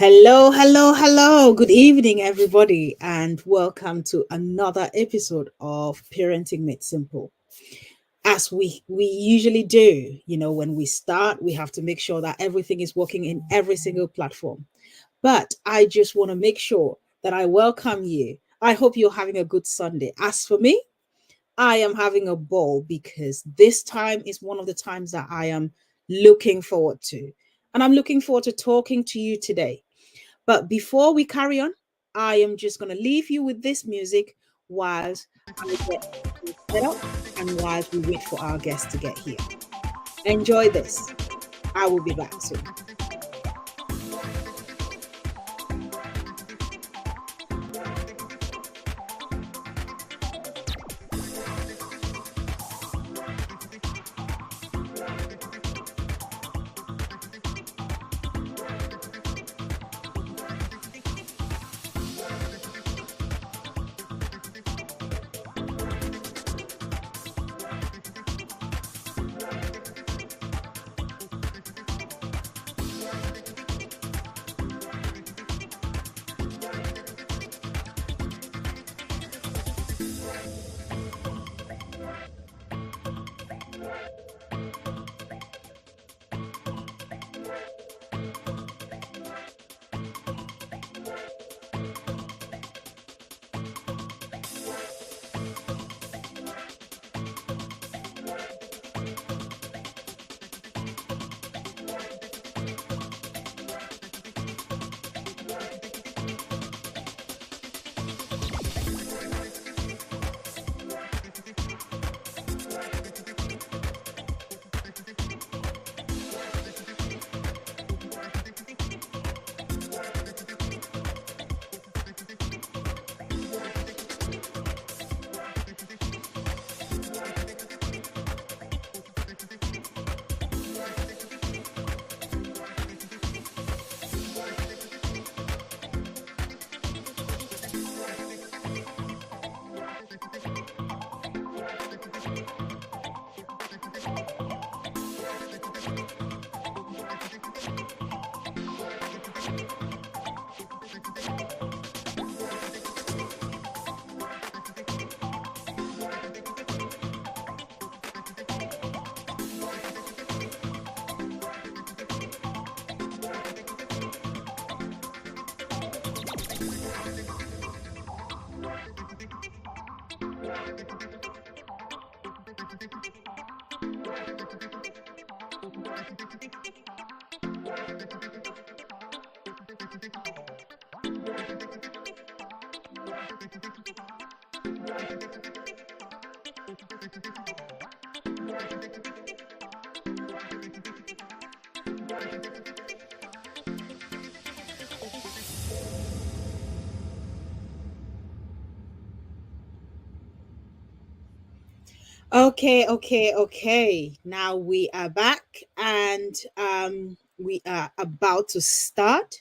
Hello, hello, hello. Good evening, everybody, and welcome to another episode of Parenting Made Simple. As we usually do, when we start, we have to make sure that everything is working in every single platform. But I just want to make sure that I welcome you. I hope you're having a good Sunday. As for me, I am having a ball because this time is one of the times that I am looking forward to. And I'm looking forward to talking to you today. But before we carry on, I am just going to leave you with this music whilst I get things set up and whilst we wait for our guests to get here. Enjoy this. I will be back soon. Okay. Now we are back and we are about to start.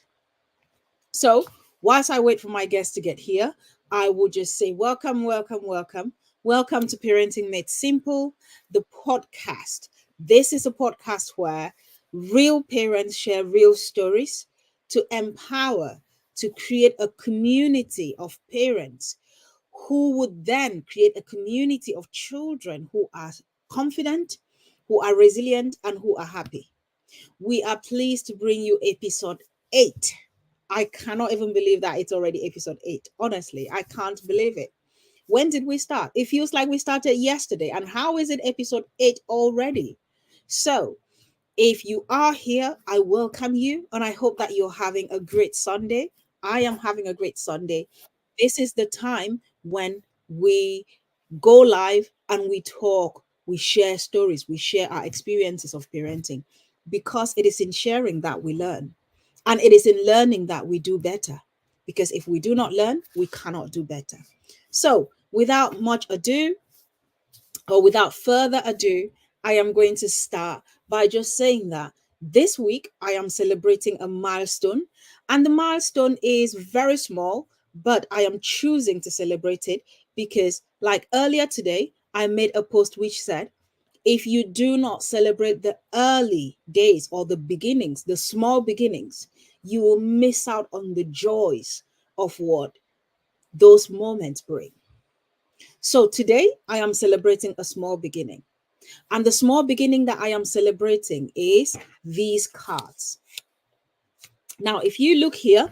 So, whilst I wait for my guests to get here, I will just say welcome, welcome, welcome. Welcome to Parenting Made Simple, the podcast. This is a podcast where real parents share real stories to empower, to create a community of parents who would then create a community of children who are confident, who are resilient, and who are happy. We are pleased to bring you episode 8. I cannot even believe that it's already episode 8. Honestly, I can't believe it. When did we start? It feels like we started yesterday. And how is it episode 8 already? So, if you are here, I welcome you and I hope that you're having a great Sunday. I am having a great Sunday. This is the time when we go live and we talk, we share stories, we share our experiences of parenting because it is in sharing that we learn. And it is in learning that we do better. Because if we do not learn, we cannot do better. So, without much ado, or without further ado, I am going to start by just saying that this week I am celebrating a milestone, and the milestone is very small, but I am choosing to celebrate it because, like earlier today, I made a post which said, if you do not celebrate the early days or the beginnings, the small beginnings, you will miss out on the joys of what those moments bring. So today I am celebrating a small beginning. And the small beginning that I am celebrating is these cards. Now, if you look here,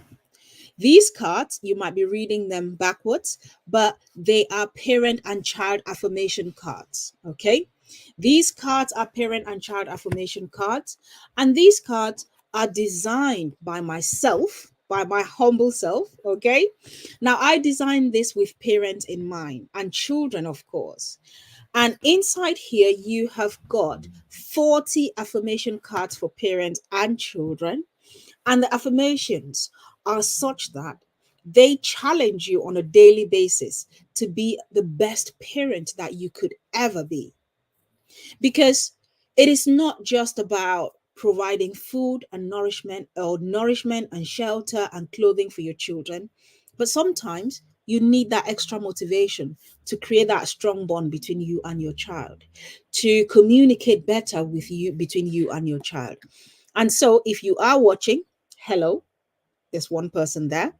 these cards, you might be reading them backwards, but they are parent and child affirmation cards. Okay. These cards are parent and child affirmation cards. And these cards are designed by myself, by my humble self. Okay. Now, I designed this with parents in mind and children, of course. And inside here, you have got 40 affirmation cards for parents and children. And the affirmations are such that they challenge you on a daily basis to be the best parent that you could ever be. Because it is not just about providing food and nourishment and shelter and clothing for your children, but sometimes you need that extra motivation to create that strong bond between you and your child, to communicate better with you between you and your child. And so if you are watching, hello, there's one person there.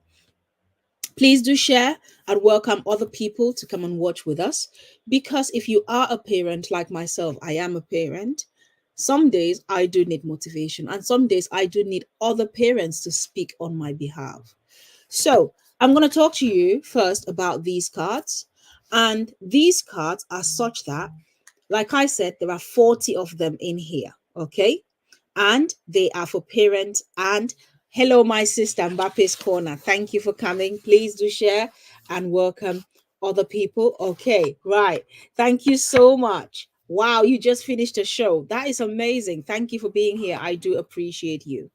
Please do share and welcome other people to come and watch with us. Because if you are a parent like myself, I am a parent. Some days I do need motivation, and some days I do need other parents to speak on my behalf. So I'm going to talk to you first about these cards. And these cards are such that, like I said, there are 40 of them in here. Okay. And they are for parents. And hello, my sister, Mbappe's Corner. Thank you for coming. Please do share and welcome other people. Okay, right. Thank you so much. Wow, you just finished a show. That is amazing. Thank you for being here. I do appreciate you.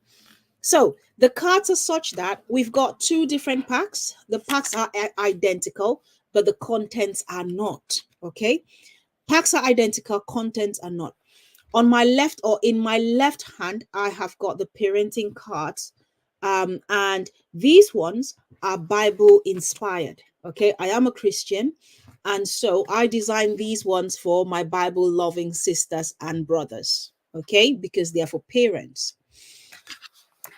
So the cards are such that we've got two different packs. The packs are identical, but the contents are not. Okay. Packs are identical, contents are not. On my left, or in my left hand, I have got the parenting cards. And these ones are Bible inspired. Okay. I am a Christian. And so I designed these ones for my Bible loving sisters and brothers. Okay. Because they are for parents.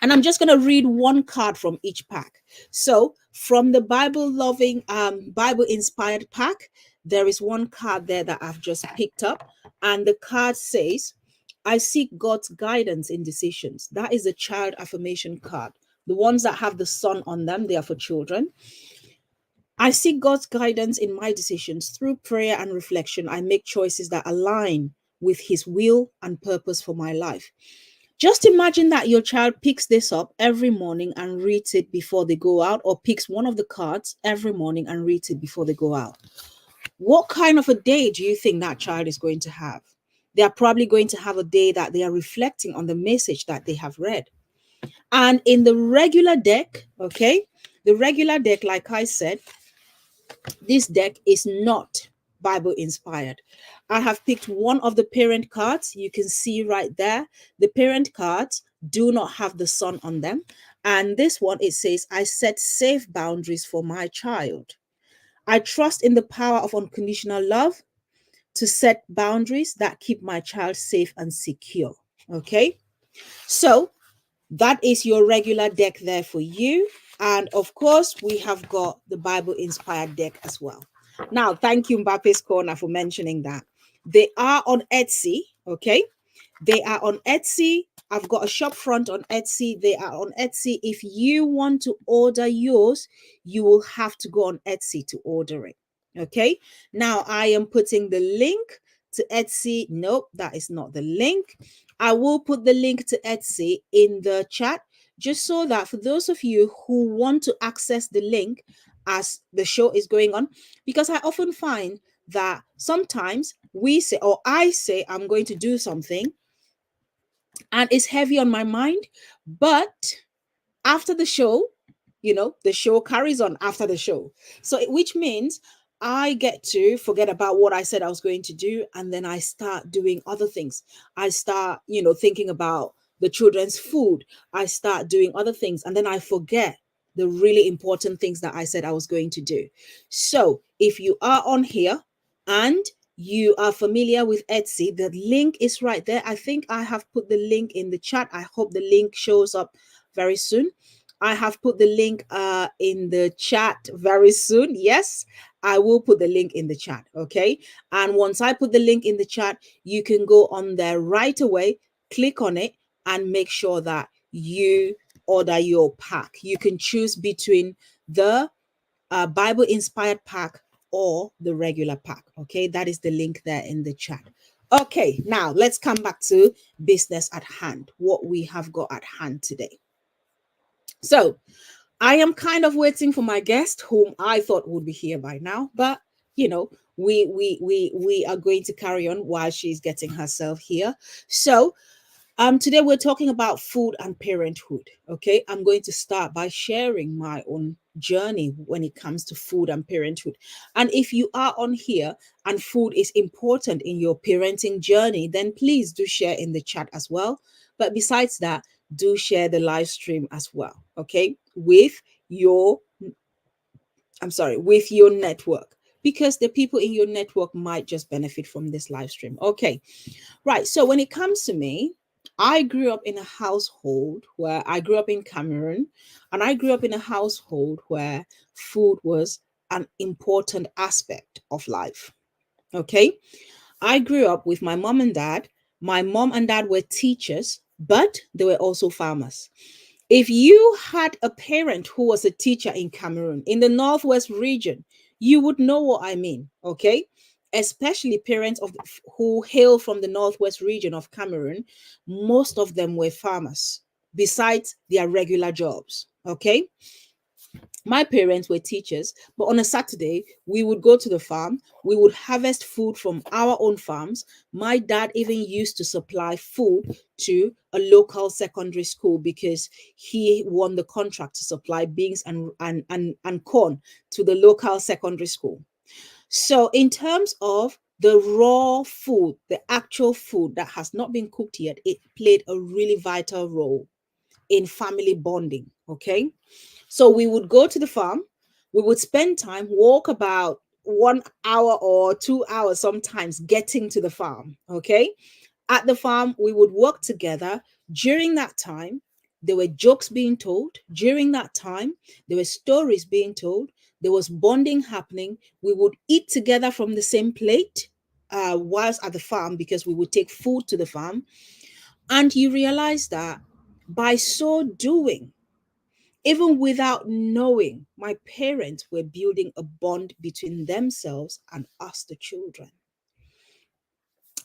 And I'm just going to read one card from each pack. So from the Bible loving, Bible inspired pack, there is one card there that I've just picked up. And the card says, I seek God's guidance in decisions. That is a child affirmation card. The ones that have the sun on them, they are for children. I seek God's guidance in my decisions. Through prayer and reflection, I make choices that align with his will and purpose for my life. Just imagine that your child picks this up every morning and reads it before they go out, or picks one of the cards every morning and reads it before they go out. What kind of a day do you think that child is going to have? They are probably going to have a day that they are reflecting on the message that they have read. And in the regular deck, okay, the regular deck, like I said, this deck is not Bible inspired. I have picked one of the parent cards. You can see right there, the parent cards do not have the sun on them. And this one, it says, I set safe boundaries for my child. I trust in the power of unconditional love to set boundaries that keep my child safe and secure. Okay. So that is your regular deck there for you. And of course, we have got the Bible inspired deck as well. Now, thank you, Mbappe's Corner, for mentioning that. They are on Etsy. Okay. They are on Etsy. I've got a shop front on Etsy. They are on Etsy. If you want to order yours, you will have to go on Etsy to order it. Okay. Now I am putting the link to Etsy. Nope, that is not the link. I will put the link to Etsy in the chat, just so that for those of you who want to access the link as the show is going on, because I often find that sometimes we say, or I say, I'm going to do something and it's heavy on my mind, but after the show, the show carries on after the show. So which means I get to forget about what I said I was going to do, and then I start doing other things. I start, thinking about the children's food. I start doing other things, and then I forget the really important things that I said I was going to do. So if you are on here and you are familiar with Etsy, the link is right there. I think I have put the link in the chat. I hope the link shows up very soon. I have put the link in the chat very soon. Yes, I will put the link in the chat. Okay. And once I put the link in the chat, you can go on there right away, click on it, and make sure that you order your pack. You can choose between the Bible inspired pack or the regular pack. Okay. That is the link there in the chat. Okay. Now let's come back to business at hand, what we have got at hand today. So I am kind of waiting for my guest, whom I thought would be here by now, but you know, we are going to carry on while she's getting herself here. So today we're talking about food and parenthood. Okay, I'm going to start by sharing my own journey when it comes to food and parenthood. And if you are on here and food is important in your parenting journey, then please do share in the chat as well. But besides that, do share the live stream as well. Okay, with your with your network, because the people in your network might just benefit from this live stream. Okay. Right. So when it comes to me, I grew up in a household where I grew up in Cameroon, and I grew up in a household where food was an important aspect of life. Okay. I grew up with my mom and dad. My mom and dad were teachers, but they were also farmers. If you had a parent who was a teacher in Cameroon, in the Northwest region, you would know what I mean, okay? Especially parents who hail from the Northwest region of Cameroon, most of them were farmers, besides their regular jobs, okay? My parents were teachers, but on a Saturday, we would go to the farm. We would harvest food from our own farms. My dad even used to supply food to a local secondary school because he won the contract to supply beans and corn to the local secondary school. So, in terms of the raw food, the actual food that has not been cooked yet, it played a really vital role in family bonding. Okay. So we would go to the farm, we would spend time, walk about 1 hour or 2 hours sometimes getting to the farm. Okay. At the farm, we would work together. During that time, there were jokes being told. During that time, there were stories being told. There was bonding happening. We would eat together from the same plate whilst at the farm because we would take food to the farm. And you realize that by so doing, even without knowing, my parents were building a bond between themselves and us, the children.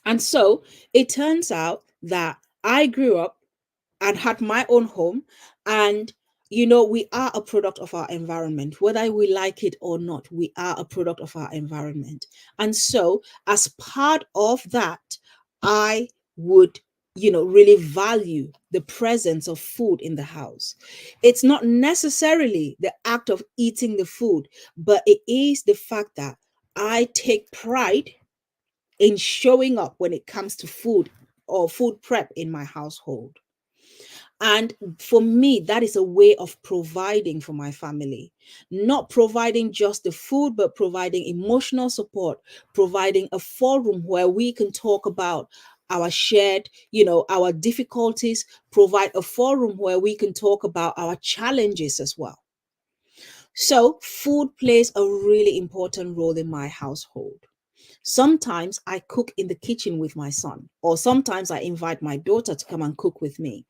And so it turns out that I grew up and had my own home. And, you know, we are a product of our environment, whether we like it or not, we are a product of our environment. And so, as part of that, I would, really value the presence of food in the house. It's not necessarily the act of eating the food, but it is the fact that I take pride in showing up when it comes to food or food prep in my household. And for me, that is a way of providing for my family, not providing just the food, but providing emotional support, providing a forum where we can talk about our shared, our difficulties, provide a forum where we can talk about our challenges as well. So, food plays a really important role in my household. Sometimes I cook in the kitchen with my son, or sometimes I invite my daughter to come and cook with me.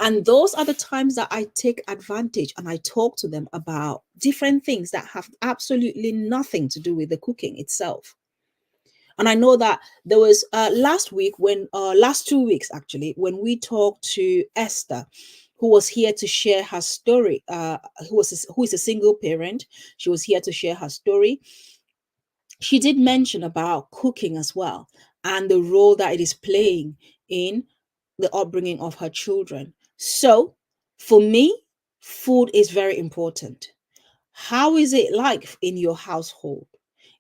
And those are the times that I take advantage and I talk to them about different things that have absolutely nothing to do with the cooking itself. And I know that there was last 2 weeks actually, when we talked to Esther, who was here to share her story, who is a single parent. She was here to share her story. She did mention about cooking as well and the role that it is playing in the upbringing of her children. So, for me, food is very important. How is it like in your household?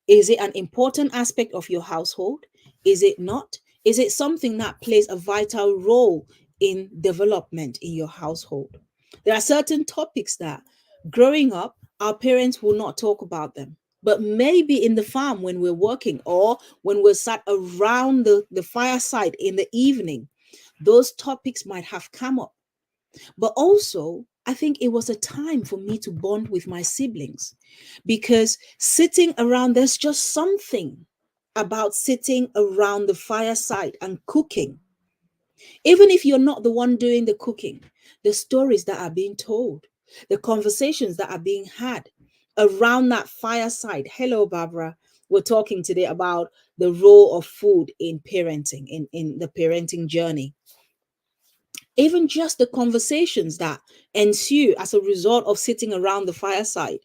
Is it an important aspect of your household? Is it not? Is it something that plays a vital role in development in your household? There are certain topics that growing up, our parents will not talk about them. But maybe in the farm when we're working or when we're sat around the fireside in the evening, those topics might have come up. But also, I think it was a time for me to bond with my siblings, because sitting around, there's just something about sitting around the fireside and cooking. Even if you're not the one doing the cooking, the stories that are being told, the conversations that are being had around that fireside. Hello, Barbara. We're talking today about the role of food in parenting, in the parenting journey. Even just the conversations that ensue as a result of sitting around the fireside.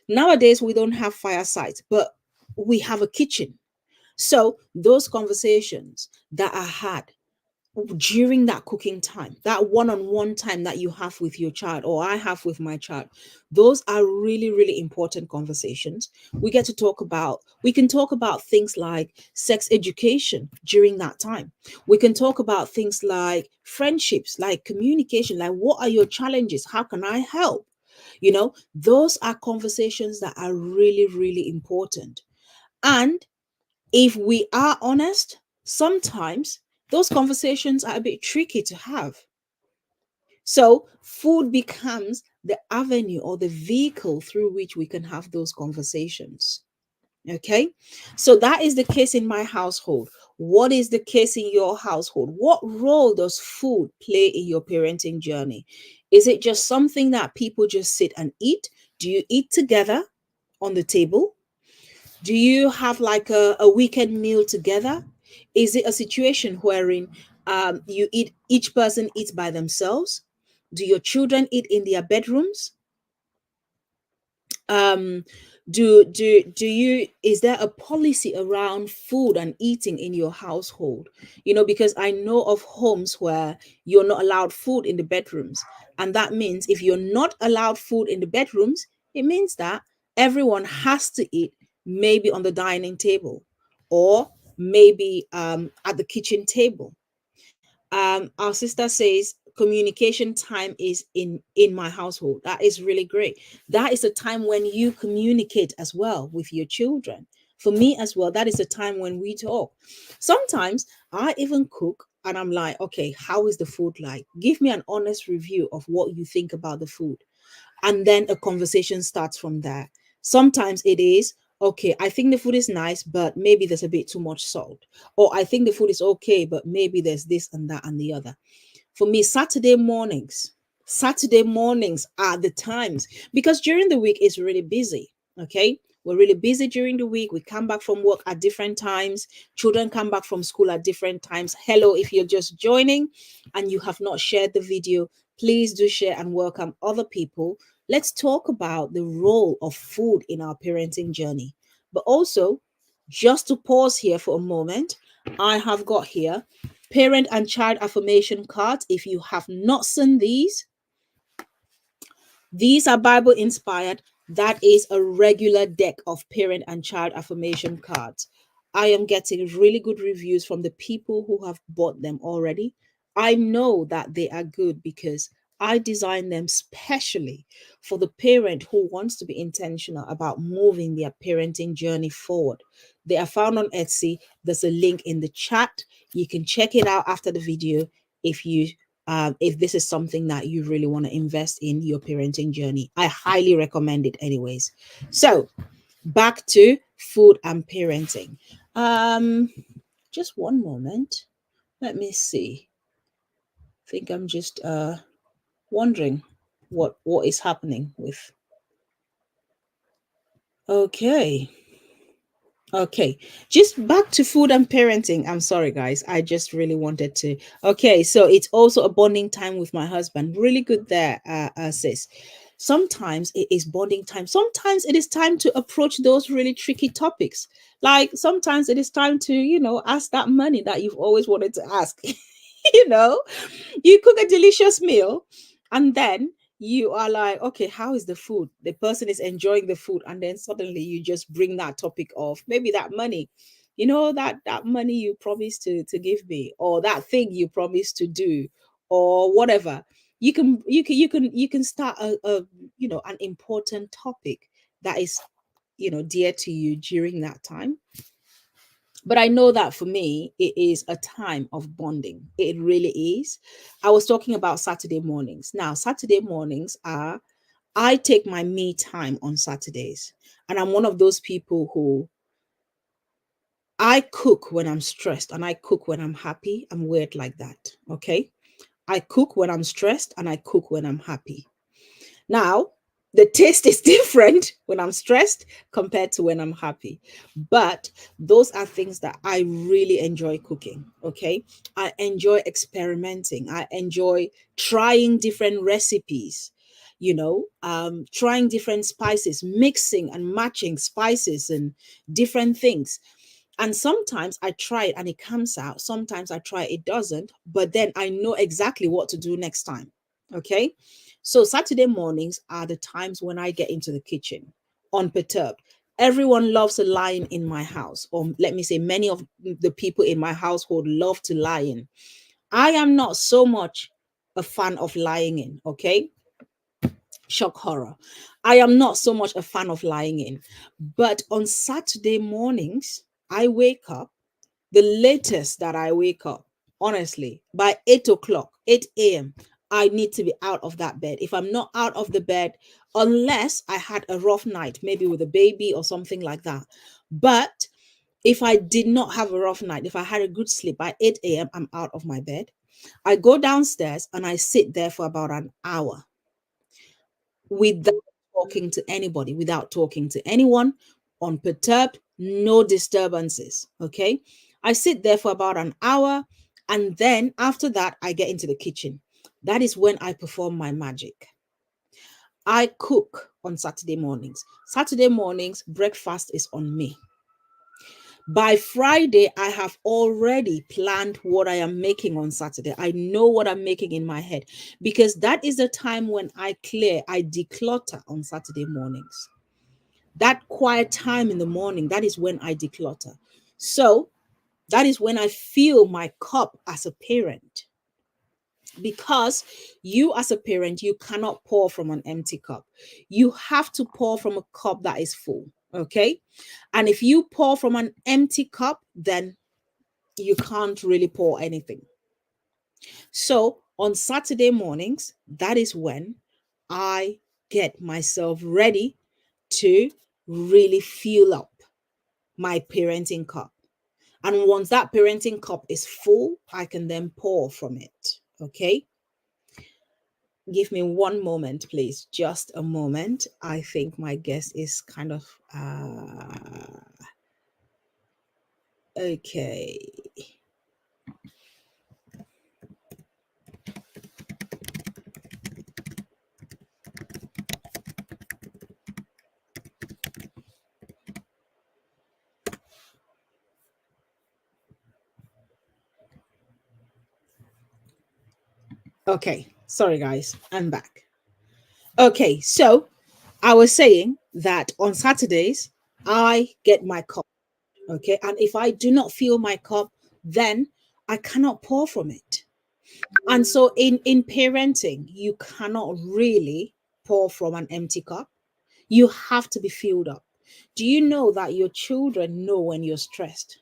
Nowadays, we don't have firesides, but we have a kitchen. So, those conversations that are had during that cooking time, that one-on-one time that you have with your child, or I have with my child, those are really, really important conversations. We can talk about things like sex education during that time. We can talk about things like friendships, like communication, like what are your challenges, how can I help. Those are conversations that are really, really important. And if we are honest, sometimes those conversations are a bit tricky to have. So, food becomes the avenue or the vehicle through which we can have those conversations. Okay, so that is the case in my household. What is the case in your household? What role does food play in your parenting journey? Is it just something that people just sit and eat? Do you eat together on the table? Do you have like a weekend meal together? Is it a situation wherein you eat, each person eats by themselves? Do your children eat in their bedrooms? Um, do you, is there a policy around food and eating in your household? Because I know of homes where you're not allowed food in the bedrooms. And that means if you're not allowed food in the bedrooms, it means that everyone has to eat maybe on the dining table, or maybe at the kitchen table. Our sister says communication time is in my household. That is really great. That is a time when you communicate as well with your children. For me as well, that is a time when we talk. Sometimes I even cook and I'm like, okay, how is the food like? Give me an honest review of what you think about the food, and then a conversation starts from there. Sometimes it is, okay, I think the food is nice, but maybe there's a bit too much salt. Or I think the food is okay, but maybe there's this and that and the other. For me, Saturday mornings are the times, because during the week is really busy. Okay. We're really busy during the week. We come back from work at different times. Children come back from school at different times. Hello, if you're just joining and you have not shared the video, please do share and welcome other people. Let's talk about the role of food in our parenting journey. But also, just to pause here for a moment, I have got here parent and child affirmation cards. If you have not seen these are Bible inspired. That is a regular deck of parent and child affirmation cards. I am getting really good reviews from the people who have bought them already. I know that they are good because I designed them specially for the parent who wants to be intentional about moving their parenting journey forward. They are found on Etsy. There's a link in the chat. You can check it out after the video if this is something that you really want to invest in your parenting journey. I highly recommend it anyways. So back to food and parenting. Just one moment. Let me see. I think I'm just wondering what is happening with. Okay. Okay, just back to food and parenting. I'm sorry, guys. I just really wanted to. Okay, so it's also a bonding time with my husband. Really good there, sis. Sometimes it is bonding time. Sometimes it is time to approach those really tricky topics. Like sometimes it is time to, ask that money that you've always wanted to ask. you know, you cook a delicious meal and then you are like, okay, how is the food? The person is enjoying the food, and then suddenly you just bring that topic of maybe that money, that money you promised to give me, or that thing you promised to do, or whatever. You can start an important topic that is dear to you during that time. But I know that for me, it is a time of bonding. It really is. I was talking about Saturday mornings. Now, Saturday mornings are, I take my me time on Saturdays. And I'm one of those people who, I cook when I'm stressed and I cook when I'm happy. I'm weird like that. Okay. I cook when I'm stressed and I cook when I'm happy. Now, the taste is different when I'm stressed compared to when I'm happy. But those are things that I really enjoy cooking. Okay. I enjoy experimenting. I enjoy trying different recipes, trying different spices, mixing and matching spices and different things. And sometimes I try it and it comes out. Sometimes I try it doesn't, but then I know exactly what to do next time. Okay. So Saturday mornings are the times when I get into the kitchen unperturbed. Everyone loves a lion in my house, or let me say, many of the people in my household love to lie in. I am not so much a fan of lying in. Okay. Shock horror. I am not so much a fan of lying in. But on Saturday mornings, I wake up, the latest that I wake up, honestly, by 8 o'clock, 8 a.m., I need to be out of that bed. If I'm not out of the bed, unless I had a rough night, maybe with a baby or something like that. But if I did not have a rough night, if I had a good sleep, by 8 a.m., I'm out of my bed. I go downstairs and I sit there for about an hour without talking to anybody, without talking to anyone, unperturbed, no disturbances. Okay. I sit there for about an hour. And then after that, I get into the kitchen. That is when I perform my magic. I cook on Saturday mornings. Saturday mornings, breakfast is on me. By Friday, I have already planned what I am making on Saturday. I know what I'm making in my head because that is the time when I declutter on Saturday mornings. That quiet time in the morning, that is when I declutter. So that is when I fill my cup as a parent. Because you, as a parent, you cannot pour from an empty cup. You have to pour from a cup that is full. Okay. And if you pour from an empty cup, then you can't really pour anything. So on Saturday mornings, that is when I get myself ready to really fill up my parenting cup. And once that parenting cup is full, I can then pour from it. Okay. Give me one moment, please. Just a moment. I think my guest is kind of okay. Okay. Sorry, guys. I'm back. Okay. So I was saying that on Saturdays, I get my cup. Okay. And if I do not fill my cup, then I cannot pour from it. And so in parenting, you cannot really pour from an empty cup. You have to be filled up. Do you know that your children know when you're stressed?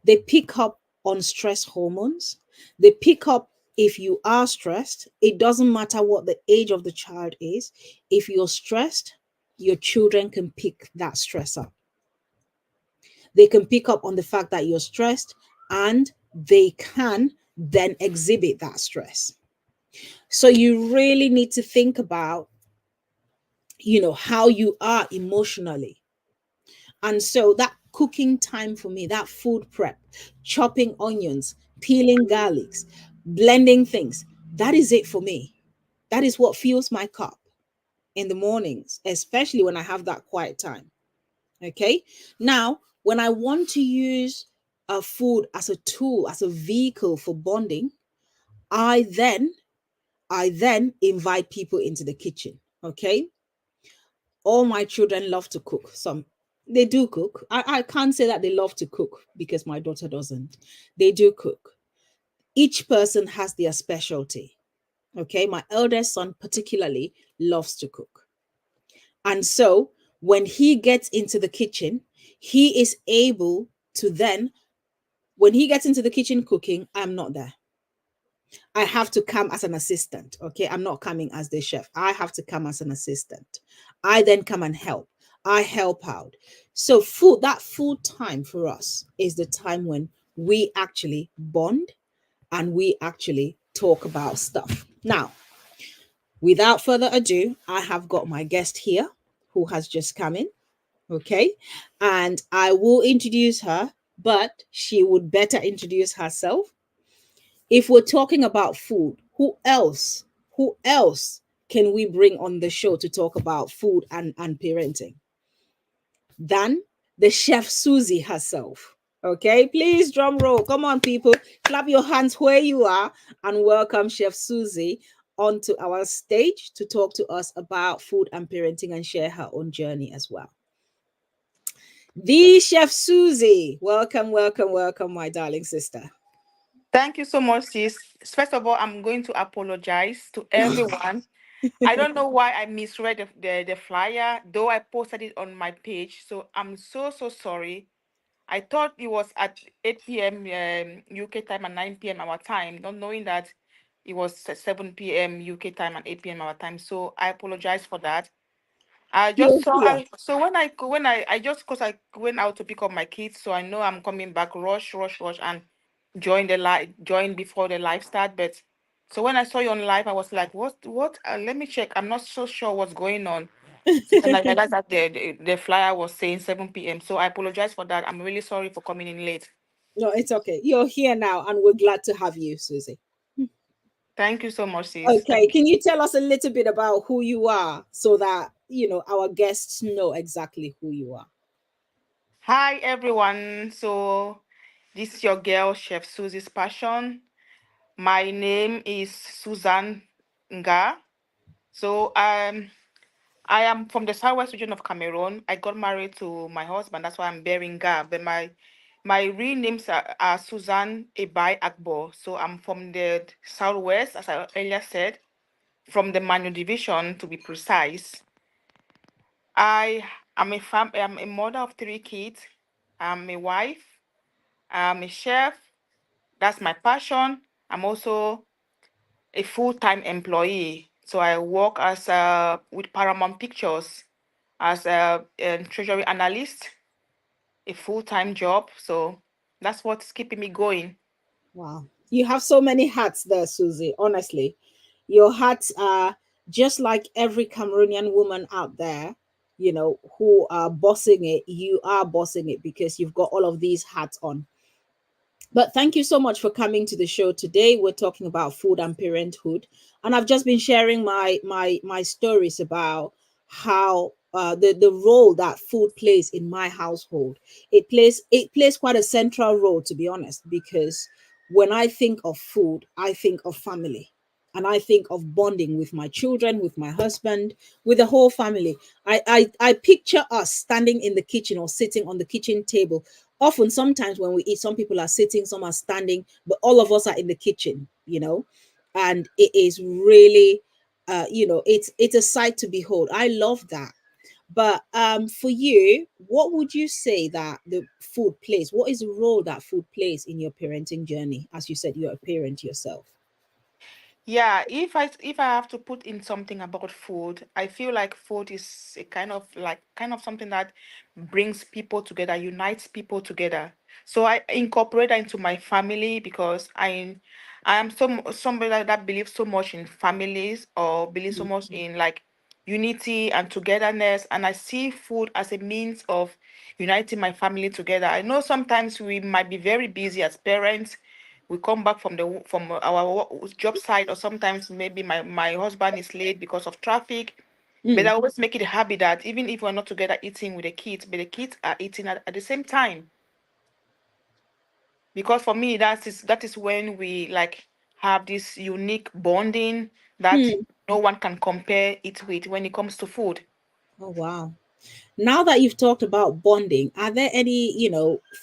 They pick up on stress hormones. They pick up if you are stressed. It doesn't matter what the age of the child is. If you're stressed, your children can pick that stress up. They can pick up on the fact that you're stressed and they can then exhibit that stress. So you really need to think about, how you are emotionally. And so that cooking time for me, that food prep, chopping onions, peeling garlics, blending things, that is it for me. That is what fills my cup in the mornings, especially when I have that quiet time. Okay. Now, when I want to use a food as a tool, as a vehicle for bonding, I then invite people into the kitchen. Okay. All my children love to cook. Some they do cook. I can't say that they love to cook because my daughter doesn't. They do cook. Each person has their specialty. Okay. My eldest son particularly loves to cook. And so when he gets into the kitchen, he is able to then, when he gets into the kitchen cooking, I'm not there. I have to come as an assistant. Okay. I'm not coming as the chef. I have to come as an assistant. I then come and help. I help out. So that food time for us is the time when we actually bond and we actually talk about stuff. Now, without further ado, I have got my guest here who has just come in. Okay. And I will introduce her, but she would better introduce herself. If we're talking about food, who else can we bring on the show to talk about food and parenting than the chef Susie herself? Okay, please drum roll. Come on, people, clap your hands where you are and welcome Chef Susie onto our stage to talk to us about food and parenting and share her own journey as well. The Chef Susie, welcome, welcome, welcome, my darling sister. Thank you so much, sis. First of all, I'm going to apologize to everyone. I don't know why I misread the flyer, though I posted it on my page. So I'm so sorry. I thought it was at 8 p.m. UK time and 9 p.m. our time, not knowing that it was 7 p.m. UK time and 8 p.m. our time. So I apologize for that. I You're just saw here. so when I just because I went out to pick up my kids, so I know I'm coming back, rush, and join before the live start. But so when I saw you on live, I was like, what? Let me check. I'm not so sure what's going on. So then I realized that the flyer was saying 7 p.m. So I apologize for that. I'm really sorry for coming in late. No, it's okay. You're here now, and we're glad to have you, Susie. Thank you so much, sis. Okay, Thank you. can you tell us a little bit about who you are so that our guests know exactly who you are? Hi everyone. So this is your girl, Chef Susie's Passion. My name is Susan Nga. So I am from the southwest region of Cameroon. I got married to my husband. That's why I'm bearing Nga. But my real names are Susan Ebai Agbo. So I'm from the southwest, as I earlier said, from the Manu division to be precise. I I'm a mother of three kids. I'm a wife. I'm a chef. That's my passion. I'm also a full-time employee. So I work as with Paramount Pictures as a treasury analyst, a full-time job. So that's what's keeping me going. Wow. You have so many hats there, Susie. Honestly, your hats are just like every Cameroonian woman out there, who are bossing it. You are bossing it because you've got all of these hats on. But thank you so much for coming to the show today. We're talking about food and parenthood, and I've just been sharing my stories about how the role that food plays in my household. It plays quite a central role, to be honest, because when I think of food, I think of family. And I think of bonding with my children, with my husband, with the whole family. I picture us standing in the kitchen or sitting on the kitchen table. Often, sometimes when we eat, some people are sitting, some are standing, but all of us are in the kitchen. And it is really, it's a sight to behold. I love that. But for you, what would you say that the food plays? What is the role that food plays in your parenting journey? As you said, you're a parent yourself. Yeah, if I have to put in something about food, I feel like food is a kind of something that brings people together, unites people together. So I incorporate that into my family because I am somebody that believes so much in families or believes so Mm, much in like unity and togetherness, and I see food as a means of uniting my family together. I know sometimes we might be very busy as parents. We come back from our job site, or sometimes maybe my husband is late because of traffic. But I mm, always make it a habit that even if we're not together eating with the kids, but the kids are eating at the same time. Because for me, that is when we like have this unique bonding that mm. no one can compare it with when it comes to food. Oh, wow. Now that you've talked about bonding, are there any,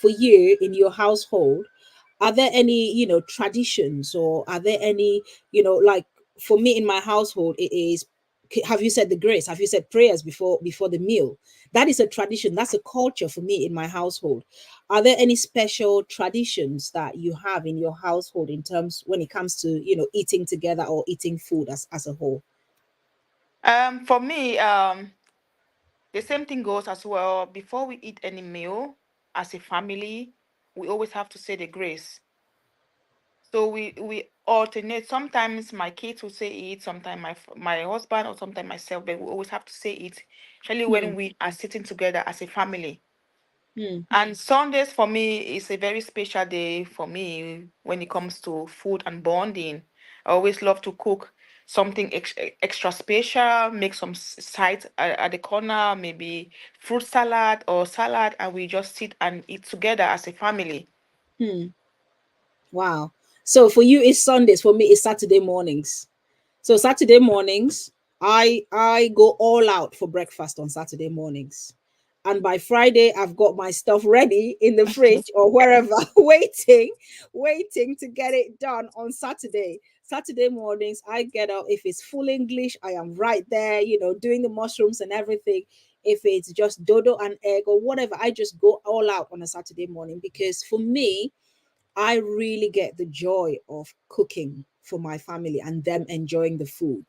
for you in your household, are there any, traditions, or are there any, like for me in my household, it is, have you said the grace? Have you said prayers before the meal? That is a tradition. That's a culture for me in my household. Are there any special traditions that you have in your household in terms when it comes to, eating together or eating food as a whole? For me, the same thing goes as well. Before we eat any meal as a family, we always have to say the grace. So we alternate. Sometimes my kids will say it, sometimes my husband, or sometimes myself, but we always have to say it, especially Hmm. when we are sitting together as a family. Hmm. And Sundays for me is a very special day for me when it comes to food and bonding. I always love to cook something extra special, make some sides at the corner, maybe fruit salad or salad, and we just sit and eat together as a family. Hmm. Wow. So for you, it's Sundays. For me, it's Saturday mornings. So Saturday mornings, I go all out for breakfast on Saturday mornings. And by Friday, I've got my stuff ready in the fridge or wherever, waiting to get it done on Saturday. Saturday mornings, I get up. If it's full English, I am right there, doing the mushrooms and everything. If it's just dodo and egg or whatever, I just go all out on a Saturday morning because for me, I really get the joy of cooking for my family and them enjoying the food.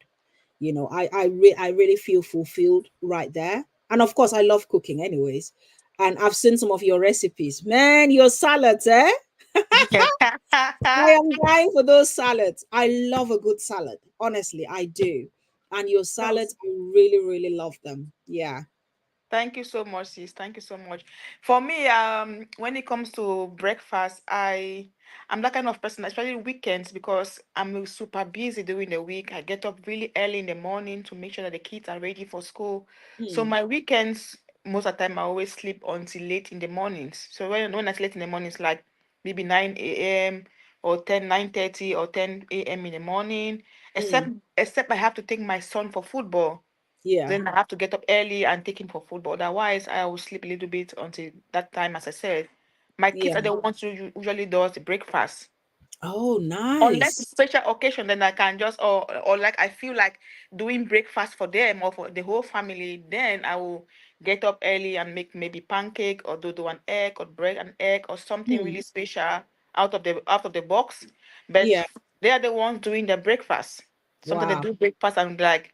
I really feel fulfilled right there. And of course, I love cooking anyways. And I've seen some of your recipes. Man, your salads, eh? I am dying for those salads. I love a good salad. Honestly, I do. And your So, salads, I really, really love them. Yeah. thank you so much, sis. Thank you so much. For me, when it comes to breakfast, I'm that kind of person, especially weekends, because I'm super busy during the week. I get up really early in the morning to make sure that the kids are ready for school. So Hmm. my weekends, most of the time, I always sleep until late in the mornings. So when I sleep in the mornings, like maybe 9 a.m. or 9:30 or 10 a.m. in the morning, Hmm. except I have to take my son for football. Yeah. Then I have to get up early and take him for football. Otherwise, I will sleep a little bit until that time, as I said. My kids Yeah. are the ones who usually does the breakfast. Oh, Unless it's nice. special occasion, then I can just or like I feel like doing breakfast for them or for the whole family, then I will get up early and make maybe pancake or dodo and egg or bread and egg or something Hmm. really special out of the box. But Yeah. they are the ones doing the breakfast. Sometimes they Wow. do breakfast and like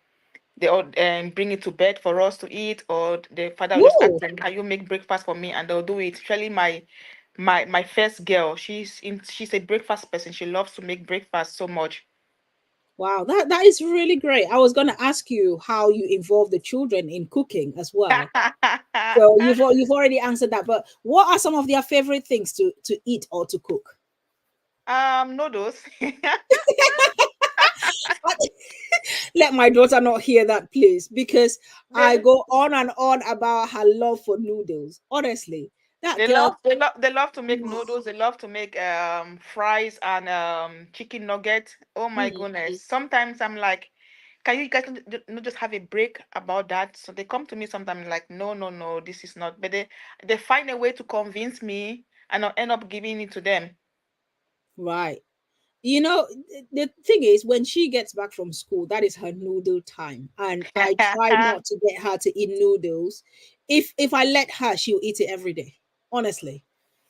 they all bring it to bed for us to eat, or the father will just ask Woo! them, "Can you make breakfast for me?" And they'll do it. Especially my first girl, she's a breakfast person. She loves to make breakfast so much. Wow, that is really great. I was going to ask you how you involve the children in cooking as well. So you've already answered that. But what are some of their favorite things to eat or to cook? Noodles. Let my daughter not hear that, please, because I they, go on and on about her love for noodles. Honestly, that they girl. love they love to make noodles. They love to make fries and chicken nuggets. Oh my Mm, goodness. Sometimes I'm like, can you guys not just have a break about that? So they come to me sometimes like, no, no, no, this is not. But they find a way to convince me, and I'll end up giving it to them. right. The thing is, when she gets back from school, that is her noodle time, and I try not to get her to eat noodles. If I let her, she'll eat it every day. Honestly,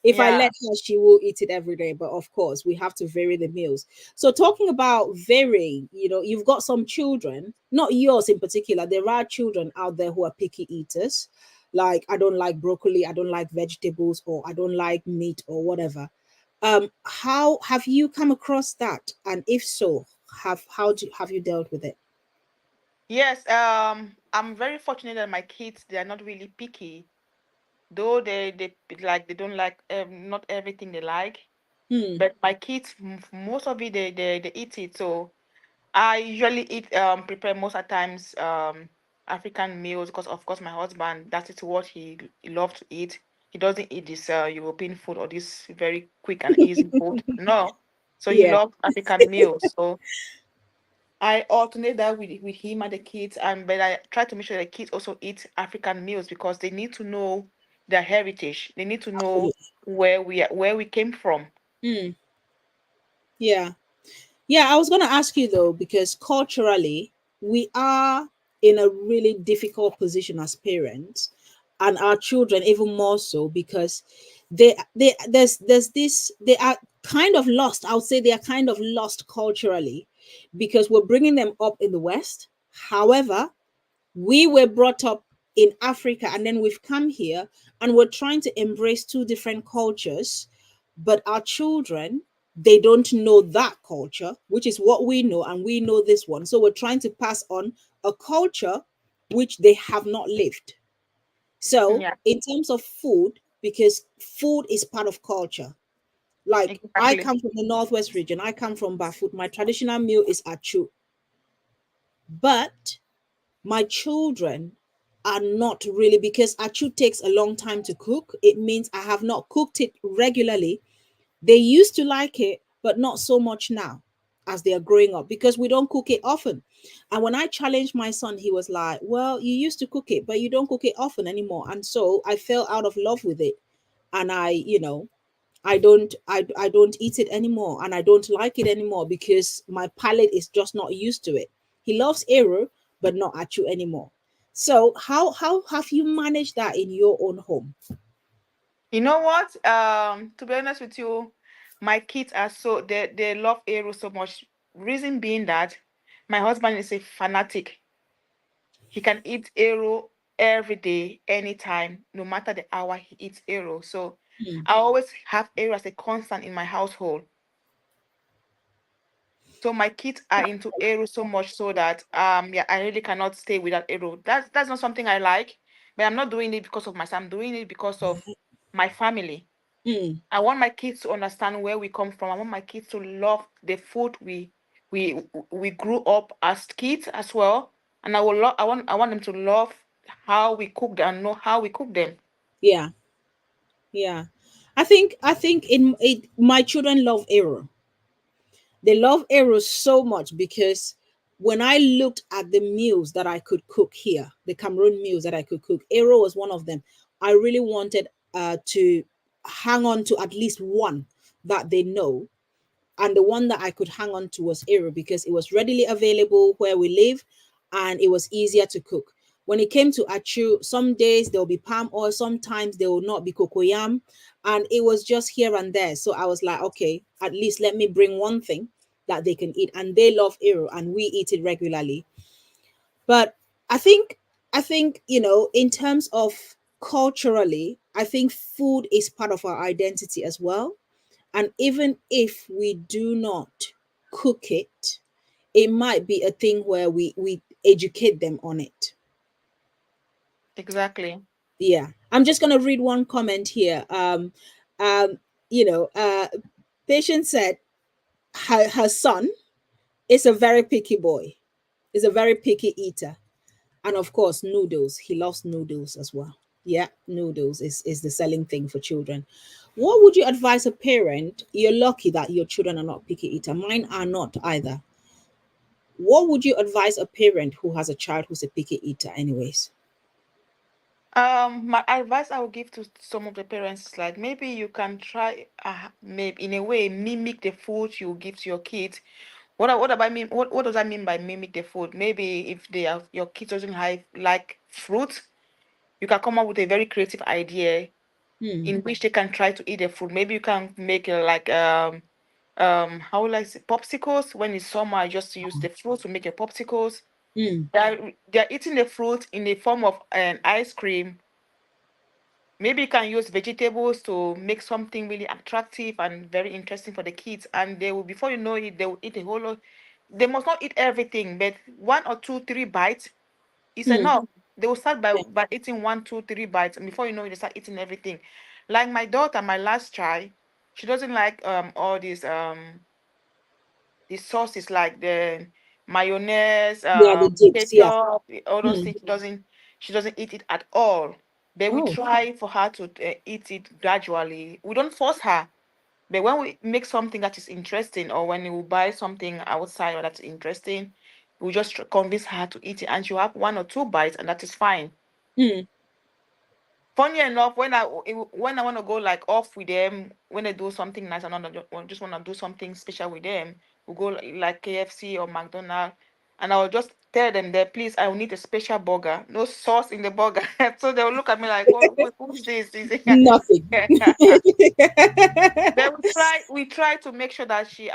if I Yeah. let her, she will eat it every day. But of course, we have to vary the meals. So talking about varying, you've got some children, not yours in particular. There are children out there who are picky eaters. Like, I don't like broccoli, I don't like vegetables, or I don't like meat or whatever. How have you come across that? And if so, have you dealt with it? Yes. I'm very fortunate that my kids, they are not really picky, though they don't like not everything they like. Hmm. But my kids, most of it, they eat it. So I usually eat prepare most of the times African meals, because of course my husband, that is what he loves to eat. He doesn't eat this European food or this very quick and easy food. No. So he Yeah. loves African meals. So I alternate that with him and the kids, and but I try to make sure the kids also eat African meals because they need to know their heritage. They need to know Absolutely. where we came from. Hmm. Yeah. Yeah, I was going to ask you though, because culturally, we are in a really difficult position as parents, and our children even more so, because there's this, they are kind of lost. I would say they are kind of lost culturally because we're bringing them up in the West. However, we were brought up in Africa and then we've come here and we're trying to embrace two different cultures, but our children, they don't know that culture, which is what we know, and we know this one. So we're trying to pass on a culture which they have not lived. So, Yeah, in terms of food, because food is part of culture. Like I exactly. come from the Northwest region, I come from Bafut. My traditional meal is achu, but my children are not really, because achu takes a long time to cook. It means I have not cooked it regularly. They used to like it, but not so much now as they are growing up because we don't cook it often. And when I challenged my son, he was like, well, you used to cook it, but you don't cook it often anymore. And so I fell out of love with it. And I don't eat it anymore and I don't like it anymore because my palate is just not used to it. He loves Eru, but not Achu anymore. So how have you managed that in your own home? You know what? To be honest with you, my kids are so they love Aero so much. Reason being that my husband is a fanatic. He can eat Aero every day, anytime, no matter the hour he eats Aero. So Hmm. I always have Aero as a constant in my household. So my kids are into Aero so much so that yeah, I really cannot stay without Aero. That's not something I like, but I'm not doing it because of myself. I'm doing it because of my family. Hmm. I want my kids to understand where we come from. I want my kids to love the food we we grew up as kids as well. And I want them to love how we cook them and know how we cook them. Yeah. Yeah. I think in it, my children love Aero. They love Aero so much because when I looked at the meals that I could cook here, the Cameroon meals that I could cook, Aero was one of them. I really wanted to hang on to at least one that they know, and the one that I could hang on to was Aero because it was readily available where we live and it was easier to cook. When it came to achu, some days there'll be palm oil, sometimes there will not be cocoyam, and it was just here and there. So I was like, okay, at least let me bring one thing that they can eat, and they love Aero, and we eat it regularly. But I think, in terms of culturally, I think food is part of our identity as well, and even if we do not cook it, it might be a thing where we educate them on it. Exactly. Yeah. I'm just gonna read one comment here. Um, you know, Patient said her son is a very picky boy, is a very picky eater. And of course, noodles. He loves noodles as well. Yeah, noodles is the selling thing for children. What would you advise a parent? You're lucky that your children are not picky eater. Mine are not either. What would you advise a parent who has a child who's a picky eater, anyways? My advice I would give to some of the parents is like maybe you can try, maybe in a way mimic the food you give to your kids. What do I mean? What does I mean by mimic the food? Maybe if they have your kids doesn't have like fruit, you can come up with a very creative idea Hmm. in which they can try to eat the food. Maybe you can make like how will I say popsicles when it's summer. Just use the fruit to make your popsicles. Hmm. They're eating the fruit in the form of an ice cream. Maybe you can use vegetables to make something really attractive and very interesting for the kids. And they will, before you know it, they will eat a whole lot. They must not eat everything, but one or two, three bites is Hmm. enough. They will start Yeah. by eating one, two, three bites, and before you know it, they start eating everything. Like my daughter, my last child, she doesn't like all these sauces like the mayonnaise, Yeah, the dips. Yeah. ketchup, all those Hmm. things. She doesn't eat it at all. But we Oh. try for her to eat it gradually. We don't force her. But when we make something that is interesting, or when we buy something outside that's interesting, we just convince her to eat it, and she'll have one or two bites, and that is fine. Hmm. Funny enough, when I want to go like off with them, when they do something nice, and I just want to do something special with them, we go like KFC or McDonald's, and I'll just tell them that, please, I will need a special burger, no sauce in the burger. So they'll look at me like, who's this? Nothing. Then we try to make sure that she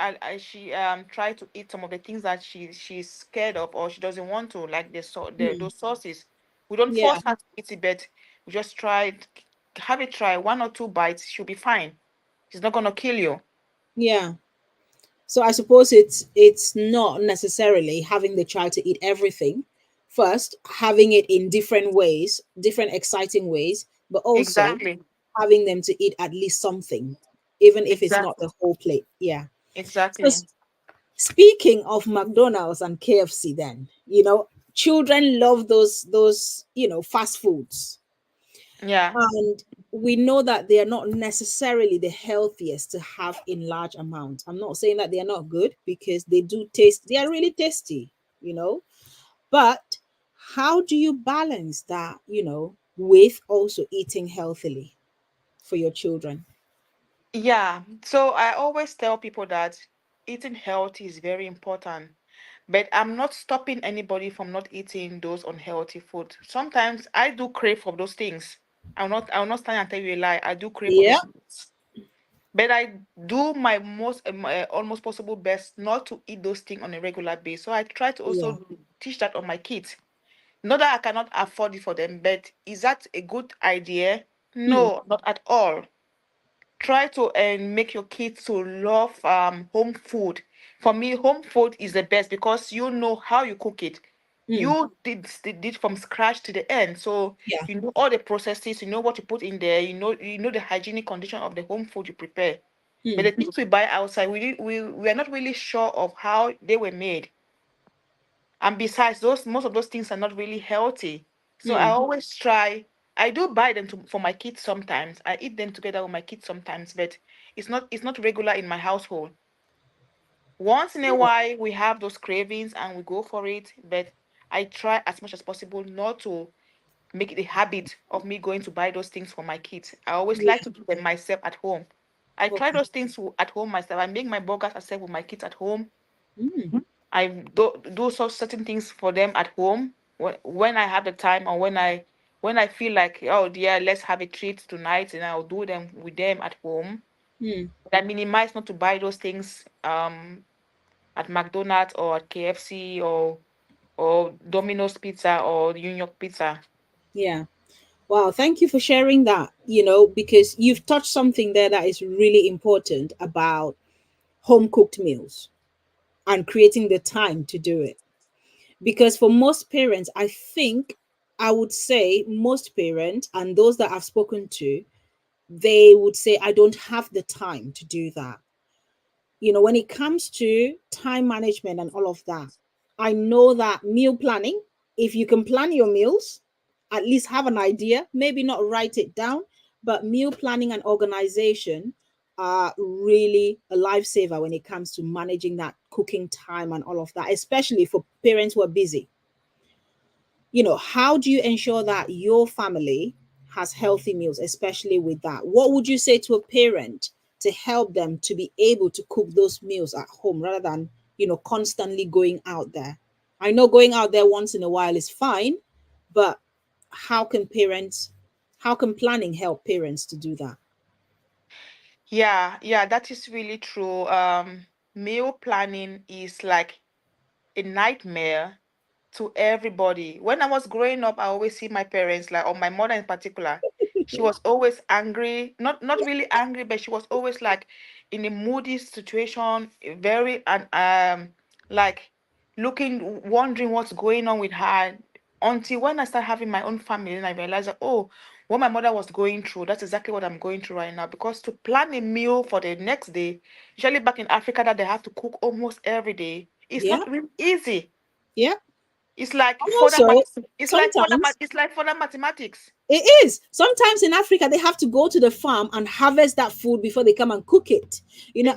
try to eat some of the things that she's scared of or she doesn't want to, like Mm, those sauces. We don't yeah, force her to eat it, but we just have it try 1 or 2 bites, she'll be fine. She's not gonna kill you. yeah. So I suppose it's not necessarily having the child to eat everything first, having it in different ways, different exciting ways, but also Exactly. having them to eat at least something, even if it's not Exactly. the whole plate. Yeah. So Exactly. speaking of McDonald's and KFC, then, children love those, fast foods. Yeah. And we know that they are not necessarily the healthiest to have in large amounts. I'm not saying that they are not good, because they do taste, they are really tasty, you know. But how do you balance that, with also eating healthily for your children? Yeah. So I always tell people that eating healthy is very important. But I'm not stopping anybody from not eating those unhealthy food. Sometimes I do crave for those things. I will not stand and tell you a lie. I do crave for Yeah. those things. But I do my almost possible best not to eat those things on a regular basis. So I try to Yeah. also teach that on my kids. Not that I cannot afford it for them, but is that a good idea? Hmm. No, not at all. Try to make your kids to love home food. For me, home food is the best because you know how you cook it. Hmm. You did from scratch to the end, so Yeah. you know all the processes. You know what you put in there. You know the hygienic condition of the home food you prepare. But Hmm. the things we buy outside, we are not really sure of how they were made. And besides, those most of those things are not really healthy. So I Hmm. always try. I do buy them for my kids sometimes. I eat them together with my kids sometimes, but it's not regular in my household. Once in a Yeah. while we have those cravings and we go for it, but I try as much as possible not to make it a habit of me going to buy those things for my kids. I always like Yeah. to do them myself at home. I try Okay. those things at home myself. I make my burgers myself with my kids at home. Hmm. I do so certain things for them at home when I have the time, or when I feel like, oh dear, let's have a treat tonight, and I'll do them with them at home. Hmm. I minimize not to buy those things at McDonald's or at KFC or Domino's Pizza or New York Pizza. Yeah. Wow, thank you for sharing that, because you've touched something there that is really important about home cooked meals and creating the time to do it. Because for most parents, I think, I would say most parents and those that I've spoken to, they would say, I don't have the time to do that. When it comes to time management and all of that, I know that meal planning, if you can plan your meals, at least have an idea, maybe not write it down, but meal planning and organization are really a lifesaver when it comes to managing that cooking time and all of that, especially for parents who are busy. How do you ensure that your family has healthy meals, especially with that? What would you say to a parent to help them to be able to cook those meals at home rather than, constantly going out there? I know going out there once in a while is fine, but how can parents, how can planning help parents to do that? Yeah, yeah, that is really true. Meal planning is like a nightmare to everybody. When I was growing up, I always see my parents, like, or my mother in particular, she was always angry, not really angry, but she was always like in a moody situation, very and like wondering what's going on with her. Until when I started having my own family, and I realized that, oh, what my mother was going through, that's exactly what I'm going through right now. Because to plan a meal for the next day, usually back in Africa, that they have to cook almost every day, it's Yeah, not really easy. yeah. It's like And further also, sometimes it's like further mathematics. it is. Sometimes in Africa, they have to go to the farm and harvest that food before they come and cook it.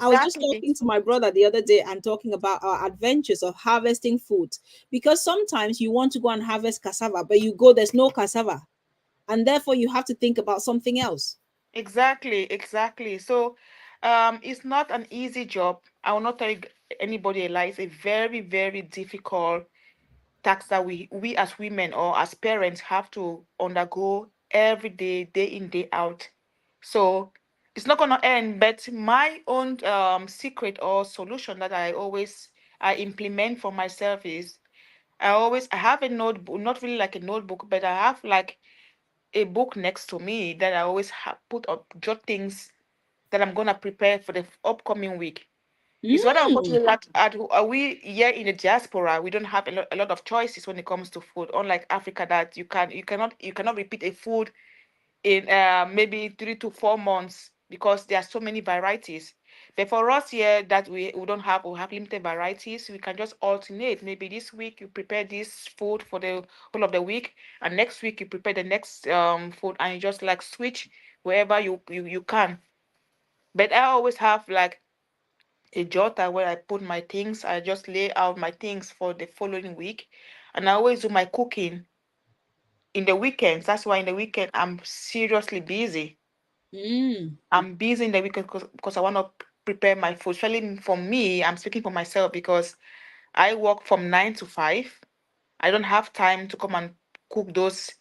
I was just Exactly. talking to my brother the other day and talking about our adventures of harvesting food. Because sometimes you want to go and harvest cassava, but you go, there's no cassava. And therefore, you have to think about something else. Exactly. So it's not an easy job. I will not tell anybody a lie. It's a very, very difficult. task that we as women or as parents have to undergo every day in, day out. So it's not gonna end. But my own secret or solution that I implement for myself is I have a notebook, not really like a notebook, but I have like a book next to me that I always put up jot things that I'm gonna prepare for the upcoming week. It's what Mm, unfortunately are we here in the diaspora? We don't have a lot of choices when it comes to food. Unlike Africa, that you cannot repeat a food in maybe 3 to 4 months because there are so many varieties. But for us here, that we have limited varieties. We can just alternate. Maybe this week you prepare this food for the whole of the week, and next week you prepare the next food, and you just like switch wherever you can. But I always have like a jotter where I put my things. I just lay out my things for the following week, and I always do my cooking in the weekends. That's why in the weekend I'm seriously busy. mm, I'm busy in the weekend because I want to prepare my food. Especially for me, I'm speaking for myself because I work from 9 to 5. I don't have time to come and cook those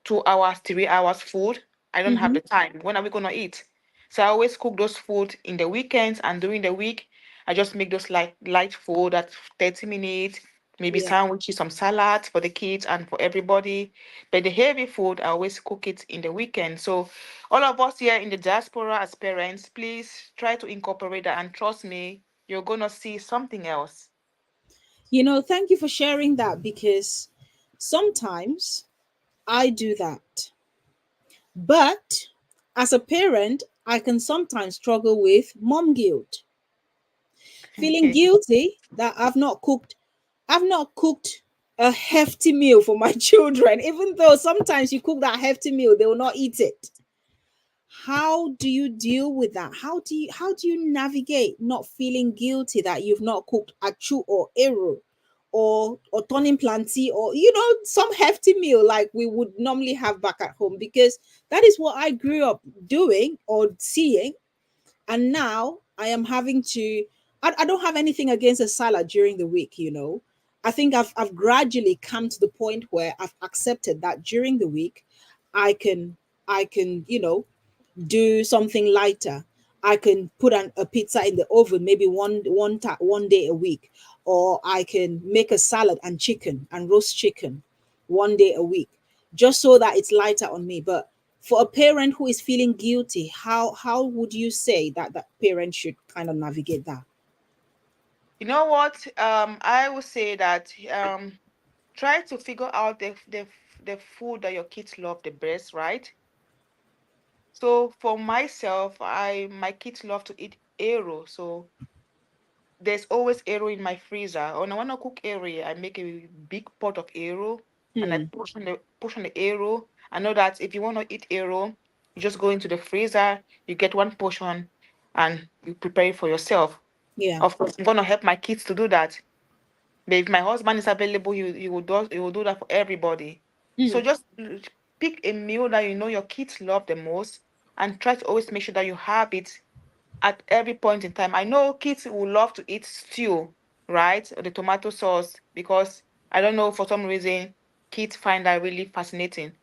2 hours, 3 hours food. I don't have mm-hmm. the time. When are we gonna eat? So I always cook those food in the weekends, and during the week, I just make those light food at 30 minutes, maybe Yeah. sandwiches, some salads for the kids and for everybody. But the heavy food, I always cook it in the weekend. So all of us here in the diaspora as parents, please try to incorporate that, and trust me, you're gonna see something else. Thank you for sharing that because sometimes I do that. But as a parent, I can sometimes struggle with mom guilt, feeling guilty that I've not cooked a hefty meal for my children, even though sometimes you cook that hefty meal, they will not eat it. How do you deal with that? How do you navigate not feeling guilty that you've not cooked achu or eru or turning planty or some hefty meal like we would normally have back at home, because that is what I grew up doing or seeing. And now I am having to, I don't have anything against a salad during the week. I think I've gradually come to the point where I've accepted that during the week I can do something lighter. I can put a pizza in the oven maybe one day a week, or I can make a salad and chicken and roast chicken one day a week, just so that it's lighter on me. But for a parent who is feeling guilty, how would you say that parent should kind of navigate that? You know what? I would say that try to figure out the food that your kids love the best, right? So for myself, I my kids love to eat arrow. So there's always arrow in my freezer. When I want to cook arrow, I make a big pot of arrow and I Hmm. push on the arrow. I know that if you want to eat arrow, you just go into the freezer, you get one portion, and you prepare it for yourself. Yeah. Of course, I'm gonna help my kids to do that. But if my husband is available, he will do that for everybody. So Hmm. just pick a meal that you know your kids love the most, and try to always make sure that you have it at every point in time. I know kids will love to eat stew, right? Or the tomato sauce, because I don't know, for some reason kids find that really fascinating.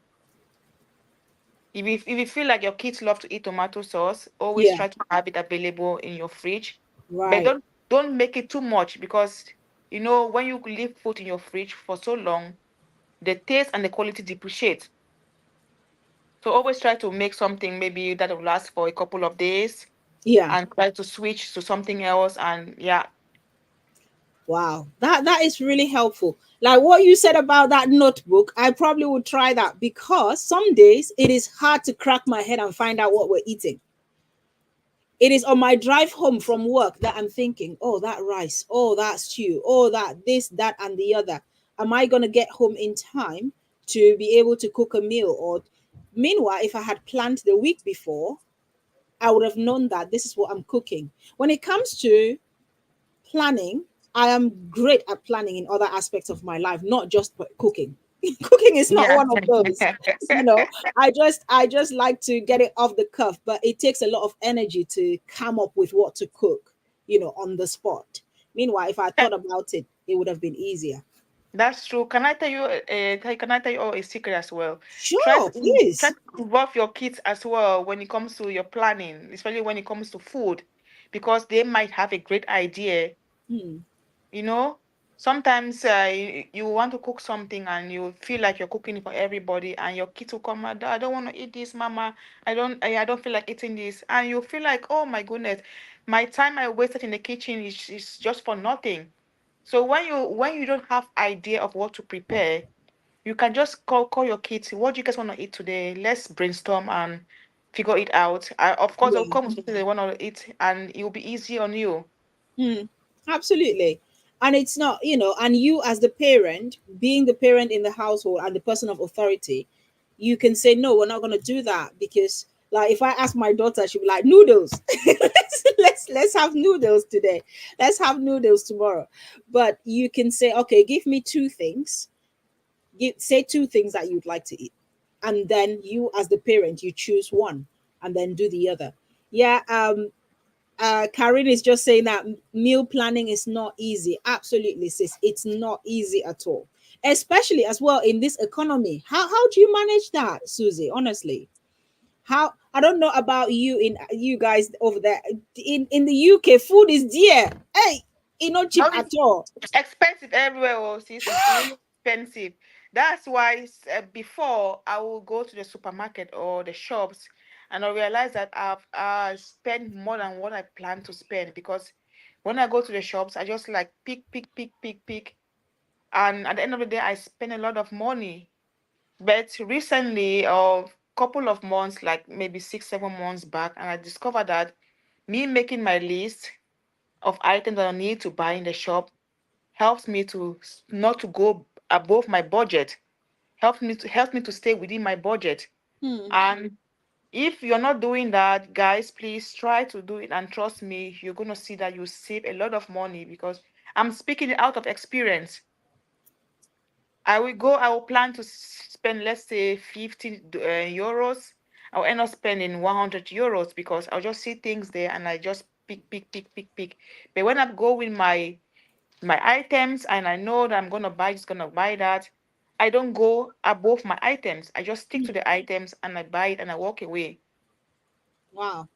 If you feel like your kids love to eat tomato sauce, always Yeah. try to have it available in your fridge. But Right. don't make it too much, because when you leave food in your fridge for so long, the taste and the quality depreciate. So always try to make something maybe that will last for a couple of days, Yeah. and try to switch to something else. And yeah, Wow, that is really helpful. Like what you said about that notebook, I probably would try that, because some days it is hard to crack my head and find out what we're eating. It is on my drive home from work that I'm thinking, oh, that rice, oh, that stew, oh, that this, that, and the other. Am I gonna get home in time to be able to cook a meal? Or meanwhile, if I had planned the week before, I would have known that this is what I'm cooking. When it comes to planning, I am great at planning in other aspects of my life, not just cooking. Cooking is not yeah. one of those. You know, I just like to get it off the cuff, but it takes a lot of energy to come up with what to cook, on the spot. Meanwhile, if I thought about it, it would have been easier. That's true. Can I tell you? Can I tell you all a secret as well? Sure, Try please. to involve your kids as well when it comes to your planning, especially when it comes to food, because they might have a great idea. Hmm. You know, sometimes you want to cook something and you feel like you're cooking it for everybody, and your kids will come. I don't want to eat this, Mama. I don't feel like eating this," and you feel like, "Oh my goodness, my time I wasted in the kitchen is just for nothing." So when you don't have idea of what to prepare, you can just call your kids. What do you guys want to eat today? Let's brainstorm and figure it out. Of course, they'll Yeah. come with something they want to eat, and it will be easy on you. Hmm. Absolutely. And it's not, and you as the parent, being the parent in the household and the person of authority, you can say, no, we're not going to do that because, like, if I ask my daughter, she'll be like, noodles. Let's have noodles today. Let's have noodles tomorrow. But you can say, okay, give me two things. Say two things that you'd like to eat, and then you as the parent, you choose one and then do the other. Yeah. Karen is just saying that meal planning is not easy. Absolutely, sis. It's not easy at all. Especially as well in this economy. How do you manage that, Susie? Honestly. How I don't know about you guys over there. In the UK, food is dear. Hey, it's not cheap Oh, at all. it's expensive everywhere, oh, sis. It's really expensive. That's why before I will go to the supermarket or the shops, and I realize that I've spent more than what I plan to spend, because when I go to the shops, I just like pick, and at the end of the day, I spend a lot of money. But recently, a couple of months, like maybe 6, 7 months back, and I discovered that me making my list of items that I need to buy in the shop helps me to not to go above my budget, helps me to stay within my budget. Hmm. And if you're not doing that, guys, please try to do it, and trust me, you're going to see that you save a lot of money, because I'm speaking it out of experience. I will plan to spend, let's say, 50 euros. I'll end up spending 100 euros, because I'll just see things there and I just pick. But when I go with my items and I know that I'm gonna buy that, I don't go above my items. I just stick to the items and I buy it and I walk away. Wow.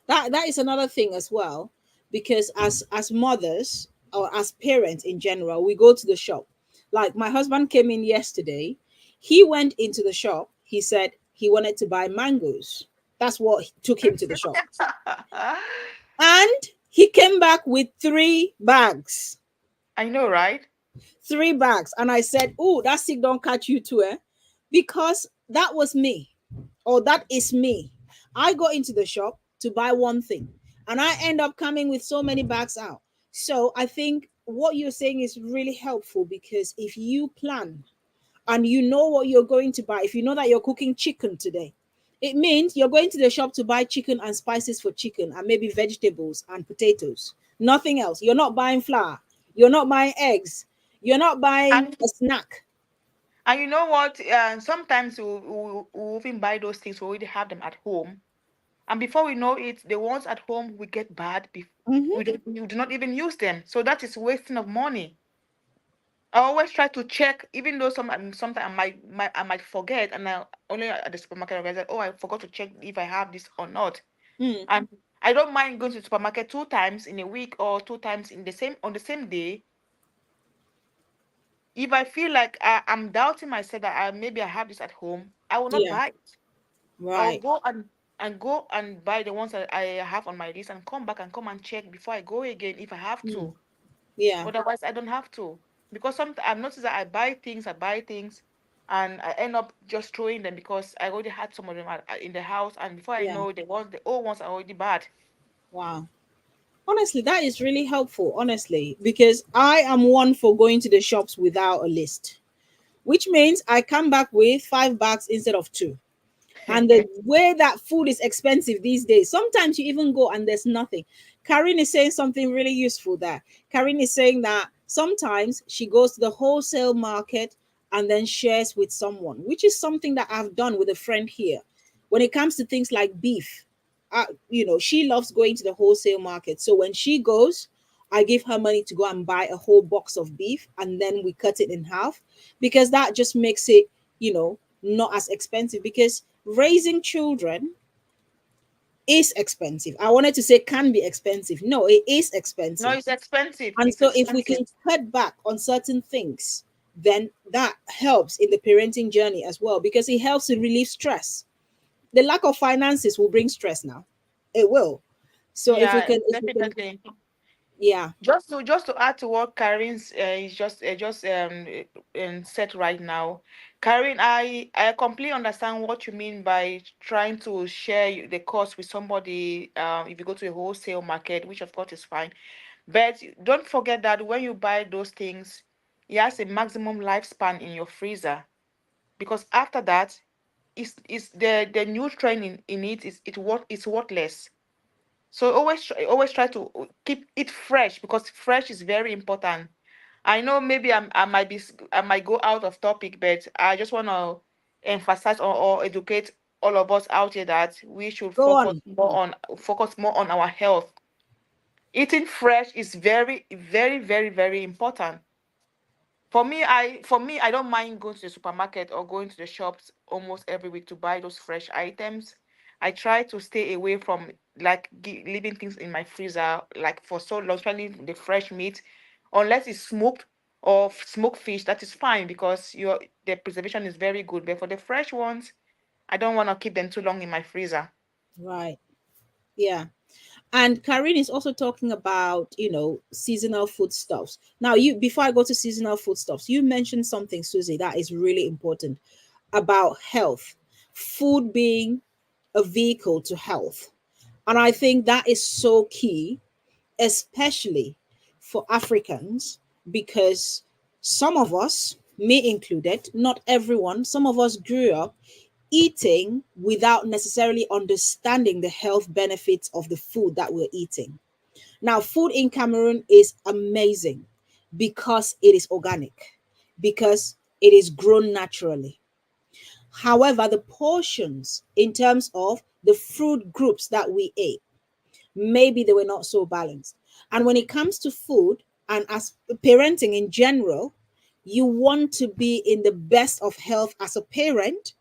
That is another thing as well, because as mothers or as parents in general, we go to the shop. Like my husband came in yesterday, he went into the shop, he said he wanted to buy mangoes. That's what took him to the shop, and he came back with 3 bags. I know, right? 3 bags. And I said, oh, that sick don't catch you too, eh? Because that was me, or that is me. I go into the shop to buy one thing and I end up coming with so many bags out. So I think what you're saying is really helpful, because if you plan and you know what you're going to buy, if you know that you're cooking chicken today, it means you're going to the shop to buy chicken and spices for chicken and maybe vegetables and potatoes. Nothing else. You're not buying flour. You're not buying eggs. You're not buying And a snack. and you know what? Sometimes we even buy those things. We already have them at home, and before we know it, the ones at home we get bad. Mhm. We do not even use them. So that is wasting of money. I always try to check, even though sometimes I might forget, and I only at the supermarket I realize that, oh, I forgot to check if I have this or not. Mm. And I don't mind going to the supermarket 2 times in a week or 2 times in the same on the same day. If I feel like I'm doubting myself that maybe I have this at home, I will not Yeah. buy it. I'll Right. go and buy the ones that I have on my list, and come back and come and check before I go again if I have Mm. to. Yeah. Otherwise, I don't have to. Because I've noticed that I buy things, and I end up just throwing them because I already had some of them in the house, and before I Yeah. know, the old ones are already bad. Wow. Honestly, that is really helpful, honestly, because I am one for going to the shops without a list, which means I come back with 5 bags instead of two. And the way that food is expensive these days, sometimes you even go and there's nothing. Karen is saying something really useful there. Karen is saying that sometimes she goes to the wholesale market and then shares with someone, which is something that I've done with a friend here. When it comes to things like beef, she loves going to the wholesale market. So when she goes, I give her money to go and buy a whole box of beef and then we cut it in half, because that just makes it, not as expensive, because raising children is expensive. I wanted to say can be expensive. No, it is No, expensive. it's expensive. And It's so if we expensive. can cut back on certain things, then that helps in the parenting journey as well, because it helps to relieve stress. The lack of finances will bring stress now. It will. So Yeah, if we can, definitely. yeah, Just to add to what Karin's is just said right now, Karin, I completely understand what you mean by trying to share the cost with somebody. If you go to a wholesale market, which of course is fine, but don't forget that when you buy those things, it has a maximum lifespan in your freezer, because after that, is the nutrient in it is worthless. So always try to keep it fresh, because fresh is very important. I know maybe I might go out of topic, but I just want to emphasize or educate all of us out here that we should go on. focus more on our health. Eating fresh is very, very, very, very important. For me, I don't mind going to the supermarket or going to the shops almost every week to buy those fresh items. I try to stay away from like leaving things in my freezer like for so long, especially the fresh meat, unless it's smoked or smoked fish. That is fine because your the preservation is very good. But for the fresh ones, I don't want to keep them too long in my freezer. Right. Yeah. And Karine is also talking about, seasonal foodstuffs. Now, before I go to seasonal foodstuffs, you mentioned something, Susie, that is really important about health, food being a vehicle to health. And I think that is so key, especially for Africans, because some of us, me included, not everyone, some of us grew up eating without necessarily understanding the health benefits of the food that we're eating. Now, food in Cameroon is amazing because it is organic, because it is grown naturally. However, the portions in terms of the food groups that we ate, maybe they were not so balanced. And when it comes to food and as parenting in general, you want to be in the best of health as a parent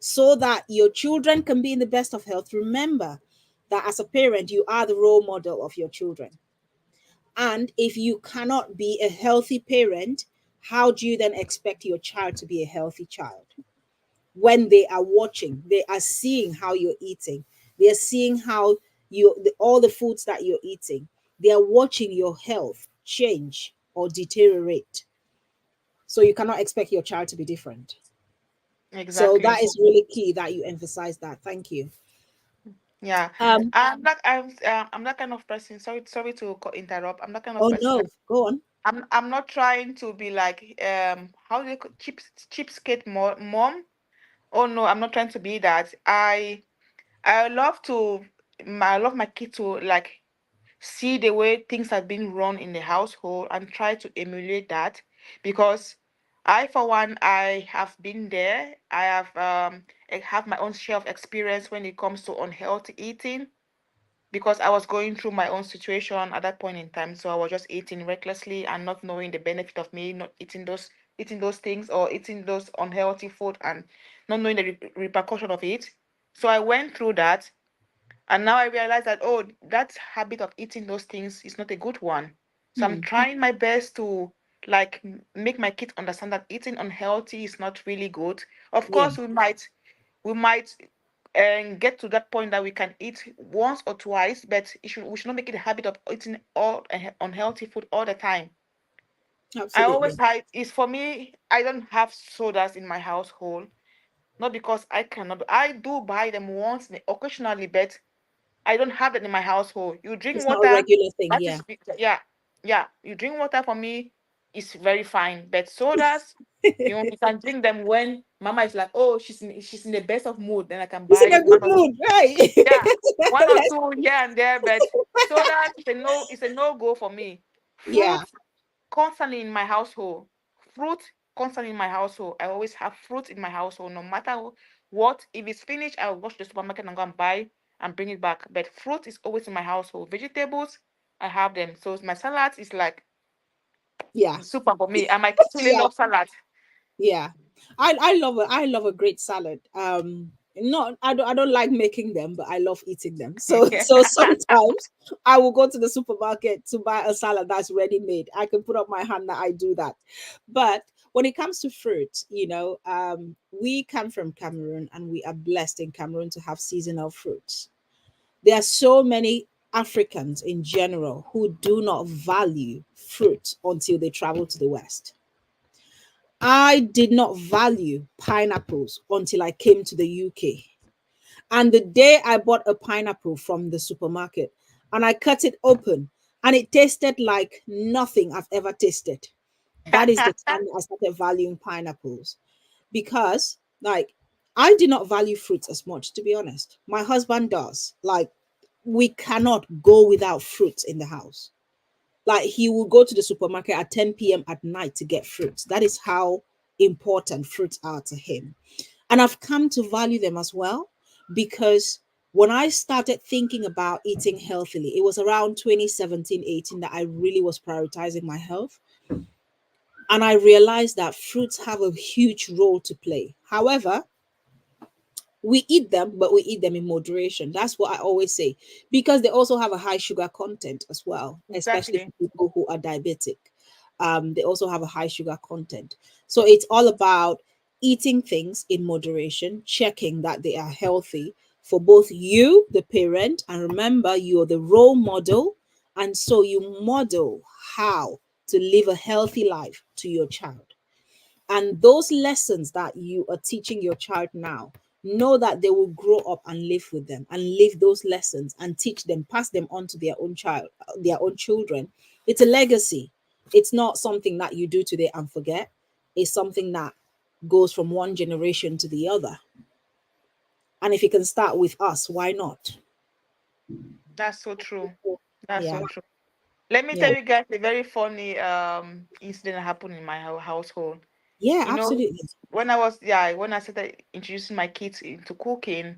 so that your children can be in the best of health. Remember that as a parent, you are the role model of your children. And if you cannot be a healthy parent, how do you then expect your child to be a healthy child? When they are watching, they are seeing how you're eating, they are seeing how all the foods that you're eating, they are watching your health change or deteriorate. So you cannot expect your child to be different. So Exactly. that is really key that you emphasize that. Thank you. Yeah. Um, I'm that kind of person. Sorry to interrupt. I'm that kind of oh person. no, go on. I'm not trying to be like how do you cheapskate mom. Oh no, I'm not trying to be that. I love to I love my kid to like see the way things have been run in the household and try to emulate that, because I for one I have been there. I have my own share of experience when it comes to unhealthy eating, because I was going through my own situation at that point in time. So I was just eating recklessly and not knowing the benefit of me not eating those things or eating those unhealthy food and not knowing the repercussion of it. So I went through that, and now I realize that that habit of eating those things is not a good one. So I'm Hmm. trying my best to like make my kids understand that eating unhealthy is not really good. Of Yeah, course, we might and get to that point that we can eat once or twice, but we should not make it a habit of eating all unhealthy food all the time. I always absolutely. hide is for me. I don't have sodas in my household, not because I cannot. I do buy them occasionally, but I don't have it in my household. You drink It's not a water, regular thing. that Yeah. is yeah, yeah. You drink water for me is very fine. But sodas, you can drink them when mama is like, oh, she's in the best of mood. Then I can He's in buy a good one or mood, right? yeah, one or two here and there. But sodas is a no. It's a no go for me. Yeah. Fruit constantly in my household. Fruit constantly in my household. I always have fruit in my household, no matter what. If it's finished, I'll go to the supermarket and go and buy and bring it back. But fruit is always in my household. Vegetables, I have them. So my salad is like Yeah. super for me. And my kids really Yeah. love salad. Yeah. I love a great salad. Not I don't like making them, but I love eating them. So sometimes I will go to the supermarket to buy a salad that's ready made. I can put up my hand that I do that. But when it comes to fruit, we come from Cameroon and we are blessed in Cameroon to have seasonal fruits. There are so many Africans in general who do not value fruit until they travel to the West. I did not value pineapples until I came to the UK. And the day I bought a pineapple from the supermarket and I cut it open and it tasted like nothing I've ever tasted. That is the time I started valuing pineapples because, like, I do not value fruits as much, to be honest. My husband does. Like, we cannot go without fruits in the house. Like he will go to the supermarket at 10 p.m. at night to get fruits. That is how important fruits are to him. And I've come to value them as well because when I started thinking about eating healthily, it was around 2017-18 that I really was prioritizing my health. And I realized that fruits have a huge role to play. However, we eat them, but we eat them in moderation. That's what I always say, because they also have a high sugar content as well, especially for Exactly. people who are diabetic. They also have a high sugar content. So it's all about eating things in moderation, checking that they are healthy for both you, the parent, and remember you're the role model. And so you model how to live a healthy life to your child. And those lessons that you are teaching your child now, know that they will grow up and live with them and live those lessons and teach them, pass them on to their own child, their own children. It's a legacy. It's not something that you do today and forget. It's something that goes from one generation to the other. And if it can start with us, why not? That's so true. That's Yeah. so true. Let me Yeah. tell you guys a very funny incident that happened in my household. Yeah, You know, absolutely. when I started introducing my kids into cooking,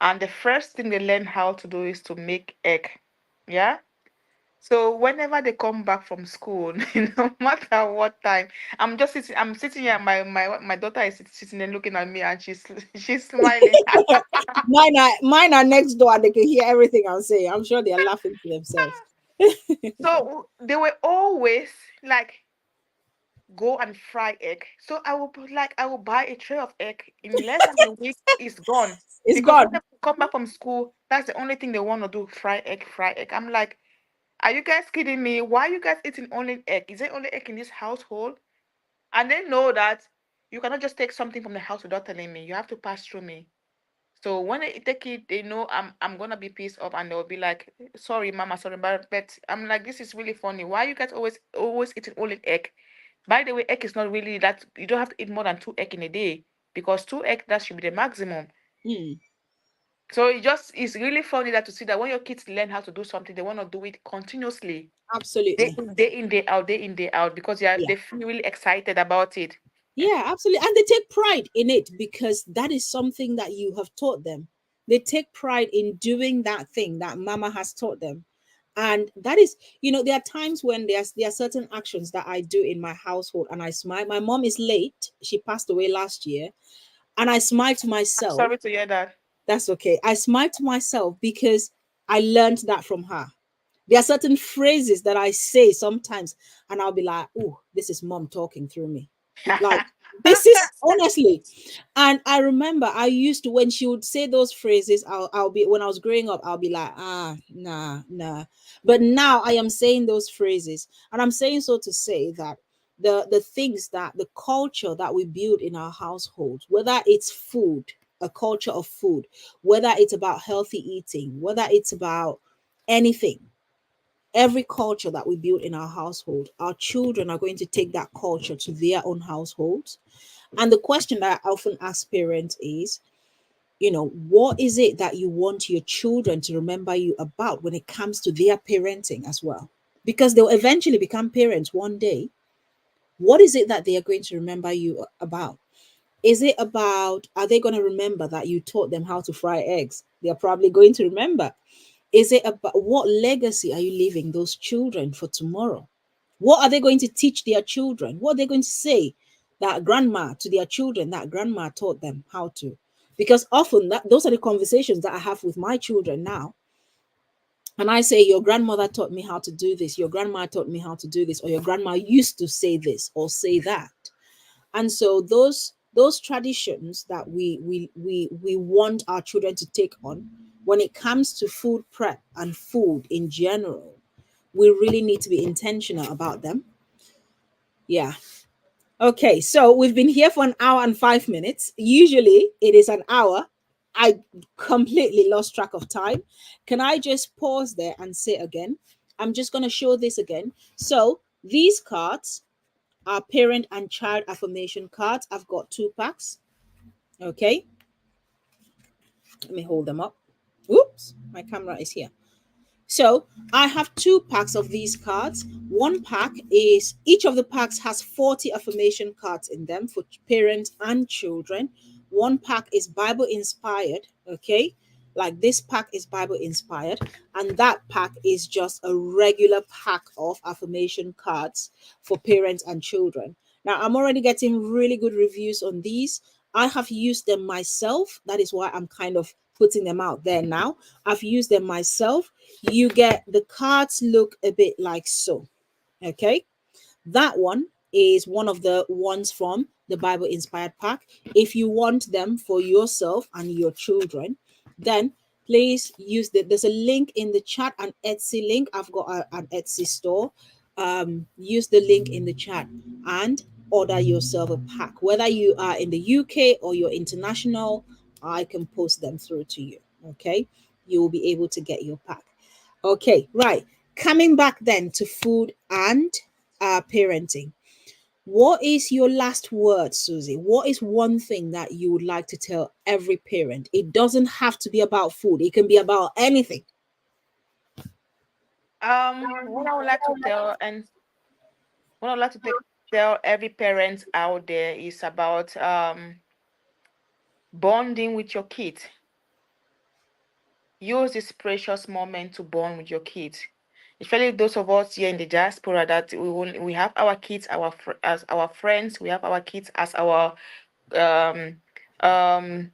and the first thing they learn how to do is to make egg. Yeah. So whenever they come back from school, no matter what time, I'm sitting here, my daughter is sitting there looking at me and she's smiling. Mine are next door and they can hear everything I'm saying. I'm sure they're laughing to themselves. So they were always like, go and fry egg. So I will buy a tray of egg in less than a week, it's gone. It's Because when gone. they come back from school, that's the only thing they want to do, fry egg, fry egg. I'm like, are you guys kidding me? Why are you guys eating only egg? Is there only egg in this household? And they know that you cannot just take something from the house without telling me. You have to pass through me. So when they take it, they know I'm gonna be pissed off, and they'll be like, "Sorry, mama, sorry," but I'm like, "This is really funny. Why you guys always eating only egg? By the way, egg is not really that. You don't have to eat more than two egg in a day, because two egg, that should be the maximum." Mm, So it's really funny that to see that when your kids learn how to do something, they want to do it continuously, absolutely. day in, day out, day in, day out, because Yeah. they feel really excited about it. Yeah, absolutely. And they take pride in it because that is something that you have taught them. They take pride in doing that thing that mama has taught them. And that is, there are times when there are certain actions that I do in my household and I smile. My mom is late. She passed away last year. And I smile to I'm myself. sorry to hear that. That's okay. I smile to myself because I learned that from her. There are certain phrases that I say sometimes, and I'll be like, oh, this is mom talking through me. Like, this is honestly. And I remember I used to, when she would say those phrases, I'll be, when I was growing up, I'll be like, nah, nah. But now I am saying those phrases. And I'm saying so to say that the things that the culture that we build in our households, whether it's food, a culture of food, whether it's about healthy eating, whether it's about anything, every culture that we build in our household, our children are going to take that culture to their own households. And the question that I often ask parents is, what is it that you want your children to remember you about when it comes to their parenting as well? Because they'll eventually become parents one day. What is it that they are going to remember you about? Is it about, are they going to remember that you taught them how to fry eggs? They're probably going to remember. Is it about what legacy are you leaving those children for tomorrow? What are they going to teach their children? What are they going to say that grandma to their children that grandma taught them how to? Because often those are the conversations that I have with my children now. And I say, your grandmother taught me how to do this, your grandma taught me how to do this, or your grandma used to say this or say that. And so those traditions that we want our children to take on when it comes to food prep and food in general, we really need to be intentional about them. Yeah. Okay, so we've been here for an hour and 5 minutes. Usually it is an hour. I completely lost track of time. Can I just pause there and say again? I'm just going to show this again. So these cards are parent and child affirmation cards. I've got 2 packs. Okay, let me hold them up. Oops, my camera is here. So I have 2 packs of these cards. One pack is, each of the packs has 40 affirmation cards in them for parents and children. One pack is Bible inspired, okay? Like this pack is Bible inspired, and that pack is just a regular pack of affirmation cards for parents and children. Now, I'm already getting really good reviews on these. I have used them myself. That is why I'm kind of putting them out there now. I've used them myself. You get the cards look a bit like so. Okay, that one is one of the ones from the Bible inspired pack. If you want them for yourself and your children, then please use there's a link in the chat, an Etsy link. I've got an Etsy store. Use the link in the chat and order yourself a pack. Whether you are in the UK or you're international, I can post them through to you. Okay, you will be able to get your pack. Okay, right. Coming back then to food and parenting. What is your last word, Susie? What is one thing that you would like to tell every parent? It doesn't have to be about food, it can be about anything. What I would like to tell and what I would like to tell every parent out there is about bonding with your kids. Use this precious moment to bond with your kids, especially those of us here in the diaspora that we have our kids as our friends. We have our kids as our um um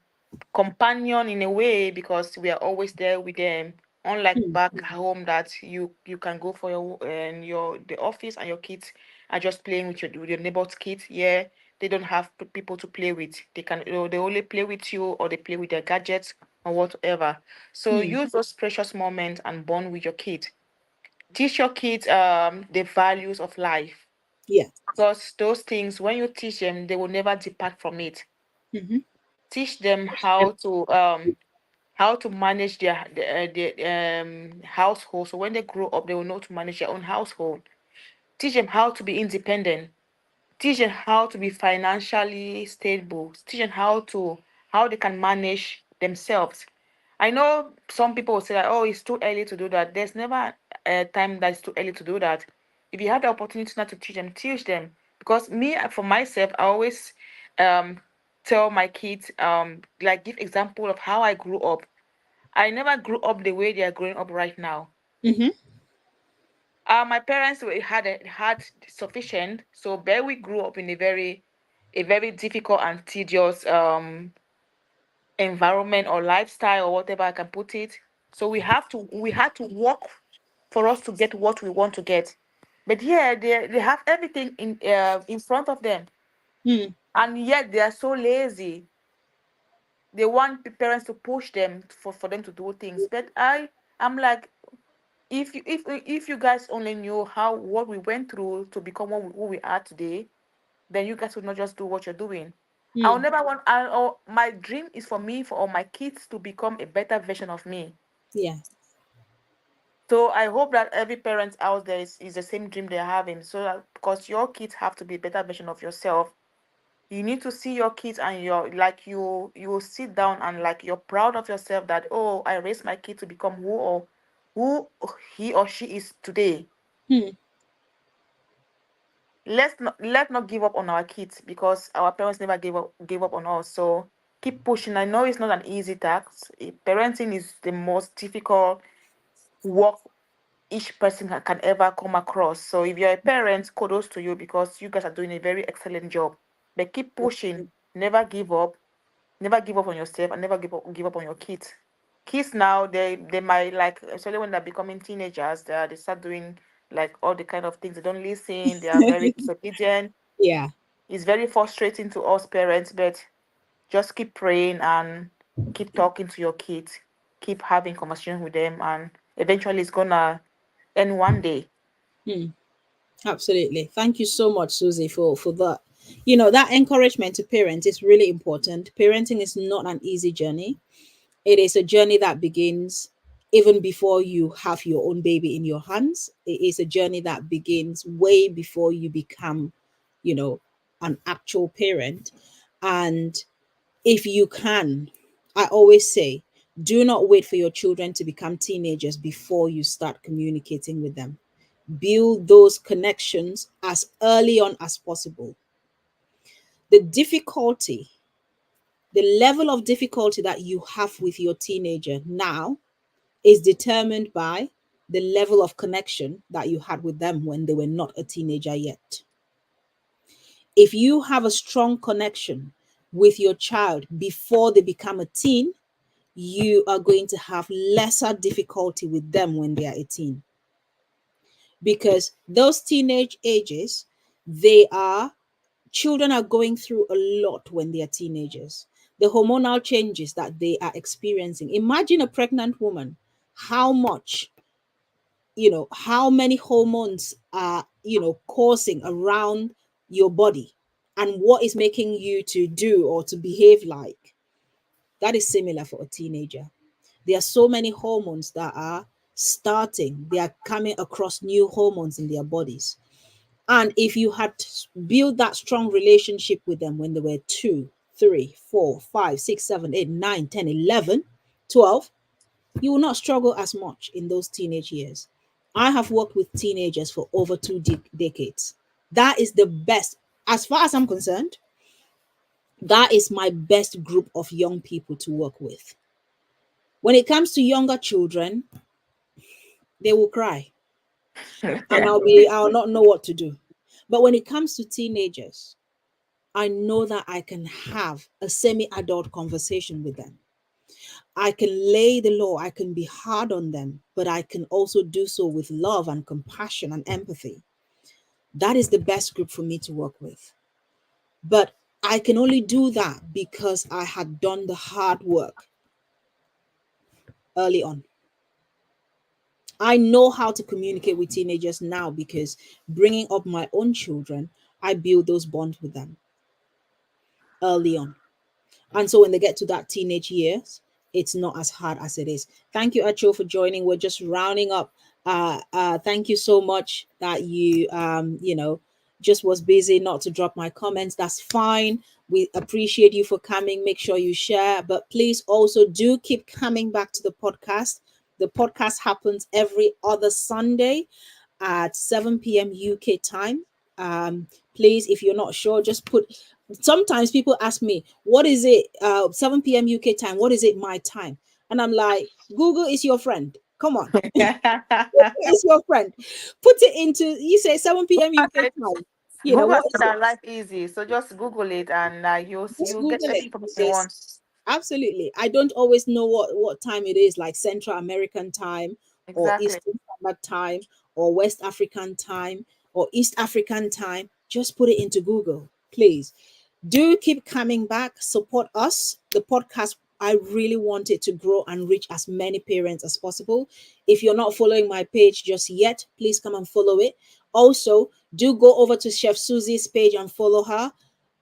companion in a way because we are always there with them. Unlike Hmm, back home, that you can go for your the office and your kids are just playing with your neighbor's kids. Yeah, they don't have people to play with. They can they only play with you or they play with their gadgets or whatever. So hmm, use those precious moments and bond with your kids. Teach your kids the values of life, yeah. because those things when you teach them they will never depart from it. Hmm. Teach them how to manage their household. So when they grow up, they will know to manage their own household. Teach them how to be independent. Teach them how to be financially stable. Teach them how they can manage themselves. I know some people will say that, oh, it's too early to do that. There's never a time that's too early to do that. If you have the opportunity not to teach them, teach them. Because me, for myself, I always um tell my kids, like give example of how I grew up. I never grew up the way they are growing up right now. Hmm. My parents had sufficient, so but we grew up in a very difficult and tedious environment or lifestyle or whatever I can put it. So we had to work for us to get what we want to get. But yeah, they have everything in front of them, Hmm. and yet they are so lazy. They want the parents to push them for them to do things. But I'm like, if you guys only knew how what we went through to become who we are today, then you guys would not just do what you're doing. I'll Hmm. never want. Or my dream is for me for all my kids to become a better version of me. Yeah. So I hope that every parent out there is the same dream they're having. So that because your kids have to be a better version of yourself, you need to see your kids and you're like you will sit down and like you're proud of yourself that, oh, I raised my kid to become who he or she is today. Hmm. Let not give up on our kids because our parents never gave up on us. So keep pushing. I know it's not an easy task. Parenting is the most difficult work each person can ever come across. So if you're a parent, kudos to you because you guys are doing a very excellent job. But keep pushing, never give up, never give up on yourself, and never give up on your kids. Kids now, they might like, especially when they're becoming teenagers, they start doing like all the kind of things. They don't listen, they are very disobedient. Yeah. It's very frustrating to us parents, but just keep praying and keep talking to your kids, keep having conversation with them, and eventually it's gonna end one day. Hmm. Absolutely. Thank you so much, Susie, for that. That encouragement to parents is really important. Parenting is not an easy journey. It is a journey that begins even before you have your own baby in your hands. It is a journey that begins way before you become, you know, an actual parent. And if you can, I always say, do not wait for your children to become teenagers before you start communicating with them. Build those connections as early on as possible. The difficulty, the level of difficulty that you have with your teenager now is determined by the level of connection that you had with them when they were not a teenager yet. If you have a strong connection with your child before they become a teen, you are going to have lesser difficulty with them when they are 18, because those teenage ages, they are children are going through a lot when they are teenagers. The hormonal changes that they are experiencing. Imagine a pregnant woman, how much, how many hormones are, coursing around your body, and what is making you to do or to behave like. That is similar for a teenager. There are so many hormones that are starting, they are coming across new hormones in their bodies. And if you had built that strong relationship with them when they were 2, 3, 4, 5, 6, 7, 8, 9, 10, 11, 12, you will not struggle as much in those teenage years. I have worked with teenagers for over two decades. That is the best, as far as I'm concerned, that is my best group of young people to work with. When it comes to younger children, they will cry and I'll not know what to do. But when it comes to teenagers, I know that I can have a semi-adult conversation with them. I can lay the law, I can be hard on them, but I can also do so with love and compassion and empathy. That is the best group for me to work with. But I can only do that because I had done the hard work early on. I know how to communicate with teenagers now because bringing up my own children, I build those bonds with them early on. And so when they get to that teenage years, it's not as hard as it is. Thank you, Acho, for joining. We're just rounding up. Thank you so much that you just was busy not to drop my comments. That's fine. We appreciate you for coming. Make sure you share, but please also do keep coming back to the podcast. The podcast happens every other Sunday at 7 p.m. UK time. Please, if you're not sure, just put. Sometimes people ask me, what is it? 7 p.m. UK time. What is it my time? And I'm like, Google is your friend. Come on. It's your friend. Put it into, you say 7 p.m. UK time. Google What has is made it? our life easy, so just Google it and Just you'll get Google every it. information you Yes, want. absolutely. I don't always know what time it is, like Central American time or Exactly. Eastern Standard Time or West African time or East African time. Just put it into Google, please. Do keep coming back, support us. The podcast, I really want it to grow and reach as many parents as possible. If you're not following my page just yet, please come and follow it. Also, do go over to Chef Susie's page and follow her.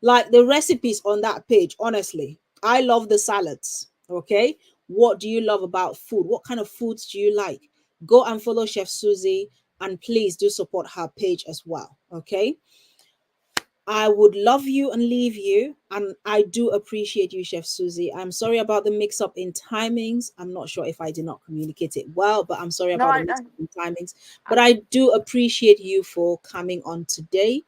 Like the recipes on that page, honestly, I love the salads. Okay. What do you love about food? What kind of foods do you like? Go and follow Chef Susie, and please do support her page as well. Okay. I would love you and leave you. And I do appreciate you, Chef Susie. I'm sorry about the mix up in timings. I'm not sure if I did not communicate it well, but I'm sorry No, about the mix up in timings. But I do appreciate you for coming on today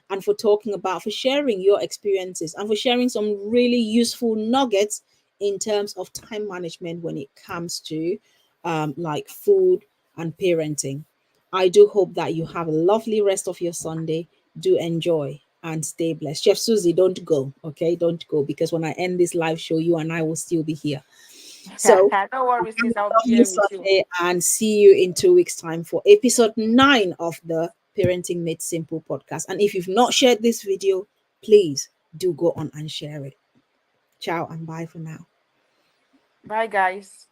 and for talking about, for sharing your experiences and for sharing some really useful nuggets in terms of time management when it comes to like food and parenting. I do hope that you have a lovely rest of your Sunday. Do enjoy and stay blessed. Chef Susie, don't go, okay? Don't go, because when I end this live show, you and I will still be here. So No worries, have sis. I'll a be lovely here with you. Sunday and see you in 2 weeks' time for episode 9 of the Parenting Made Simple podcast. And if you've not shared this video, please do go on and share it. Ciao and bye for now. Bye, guys.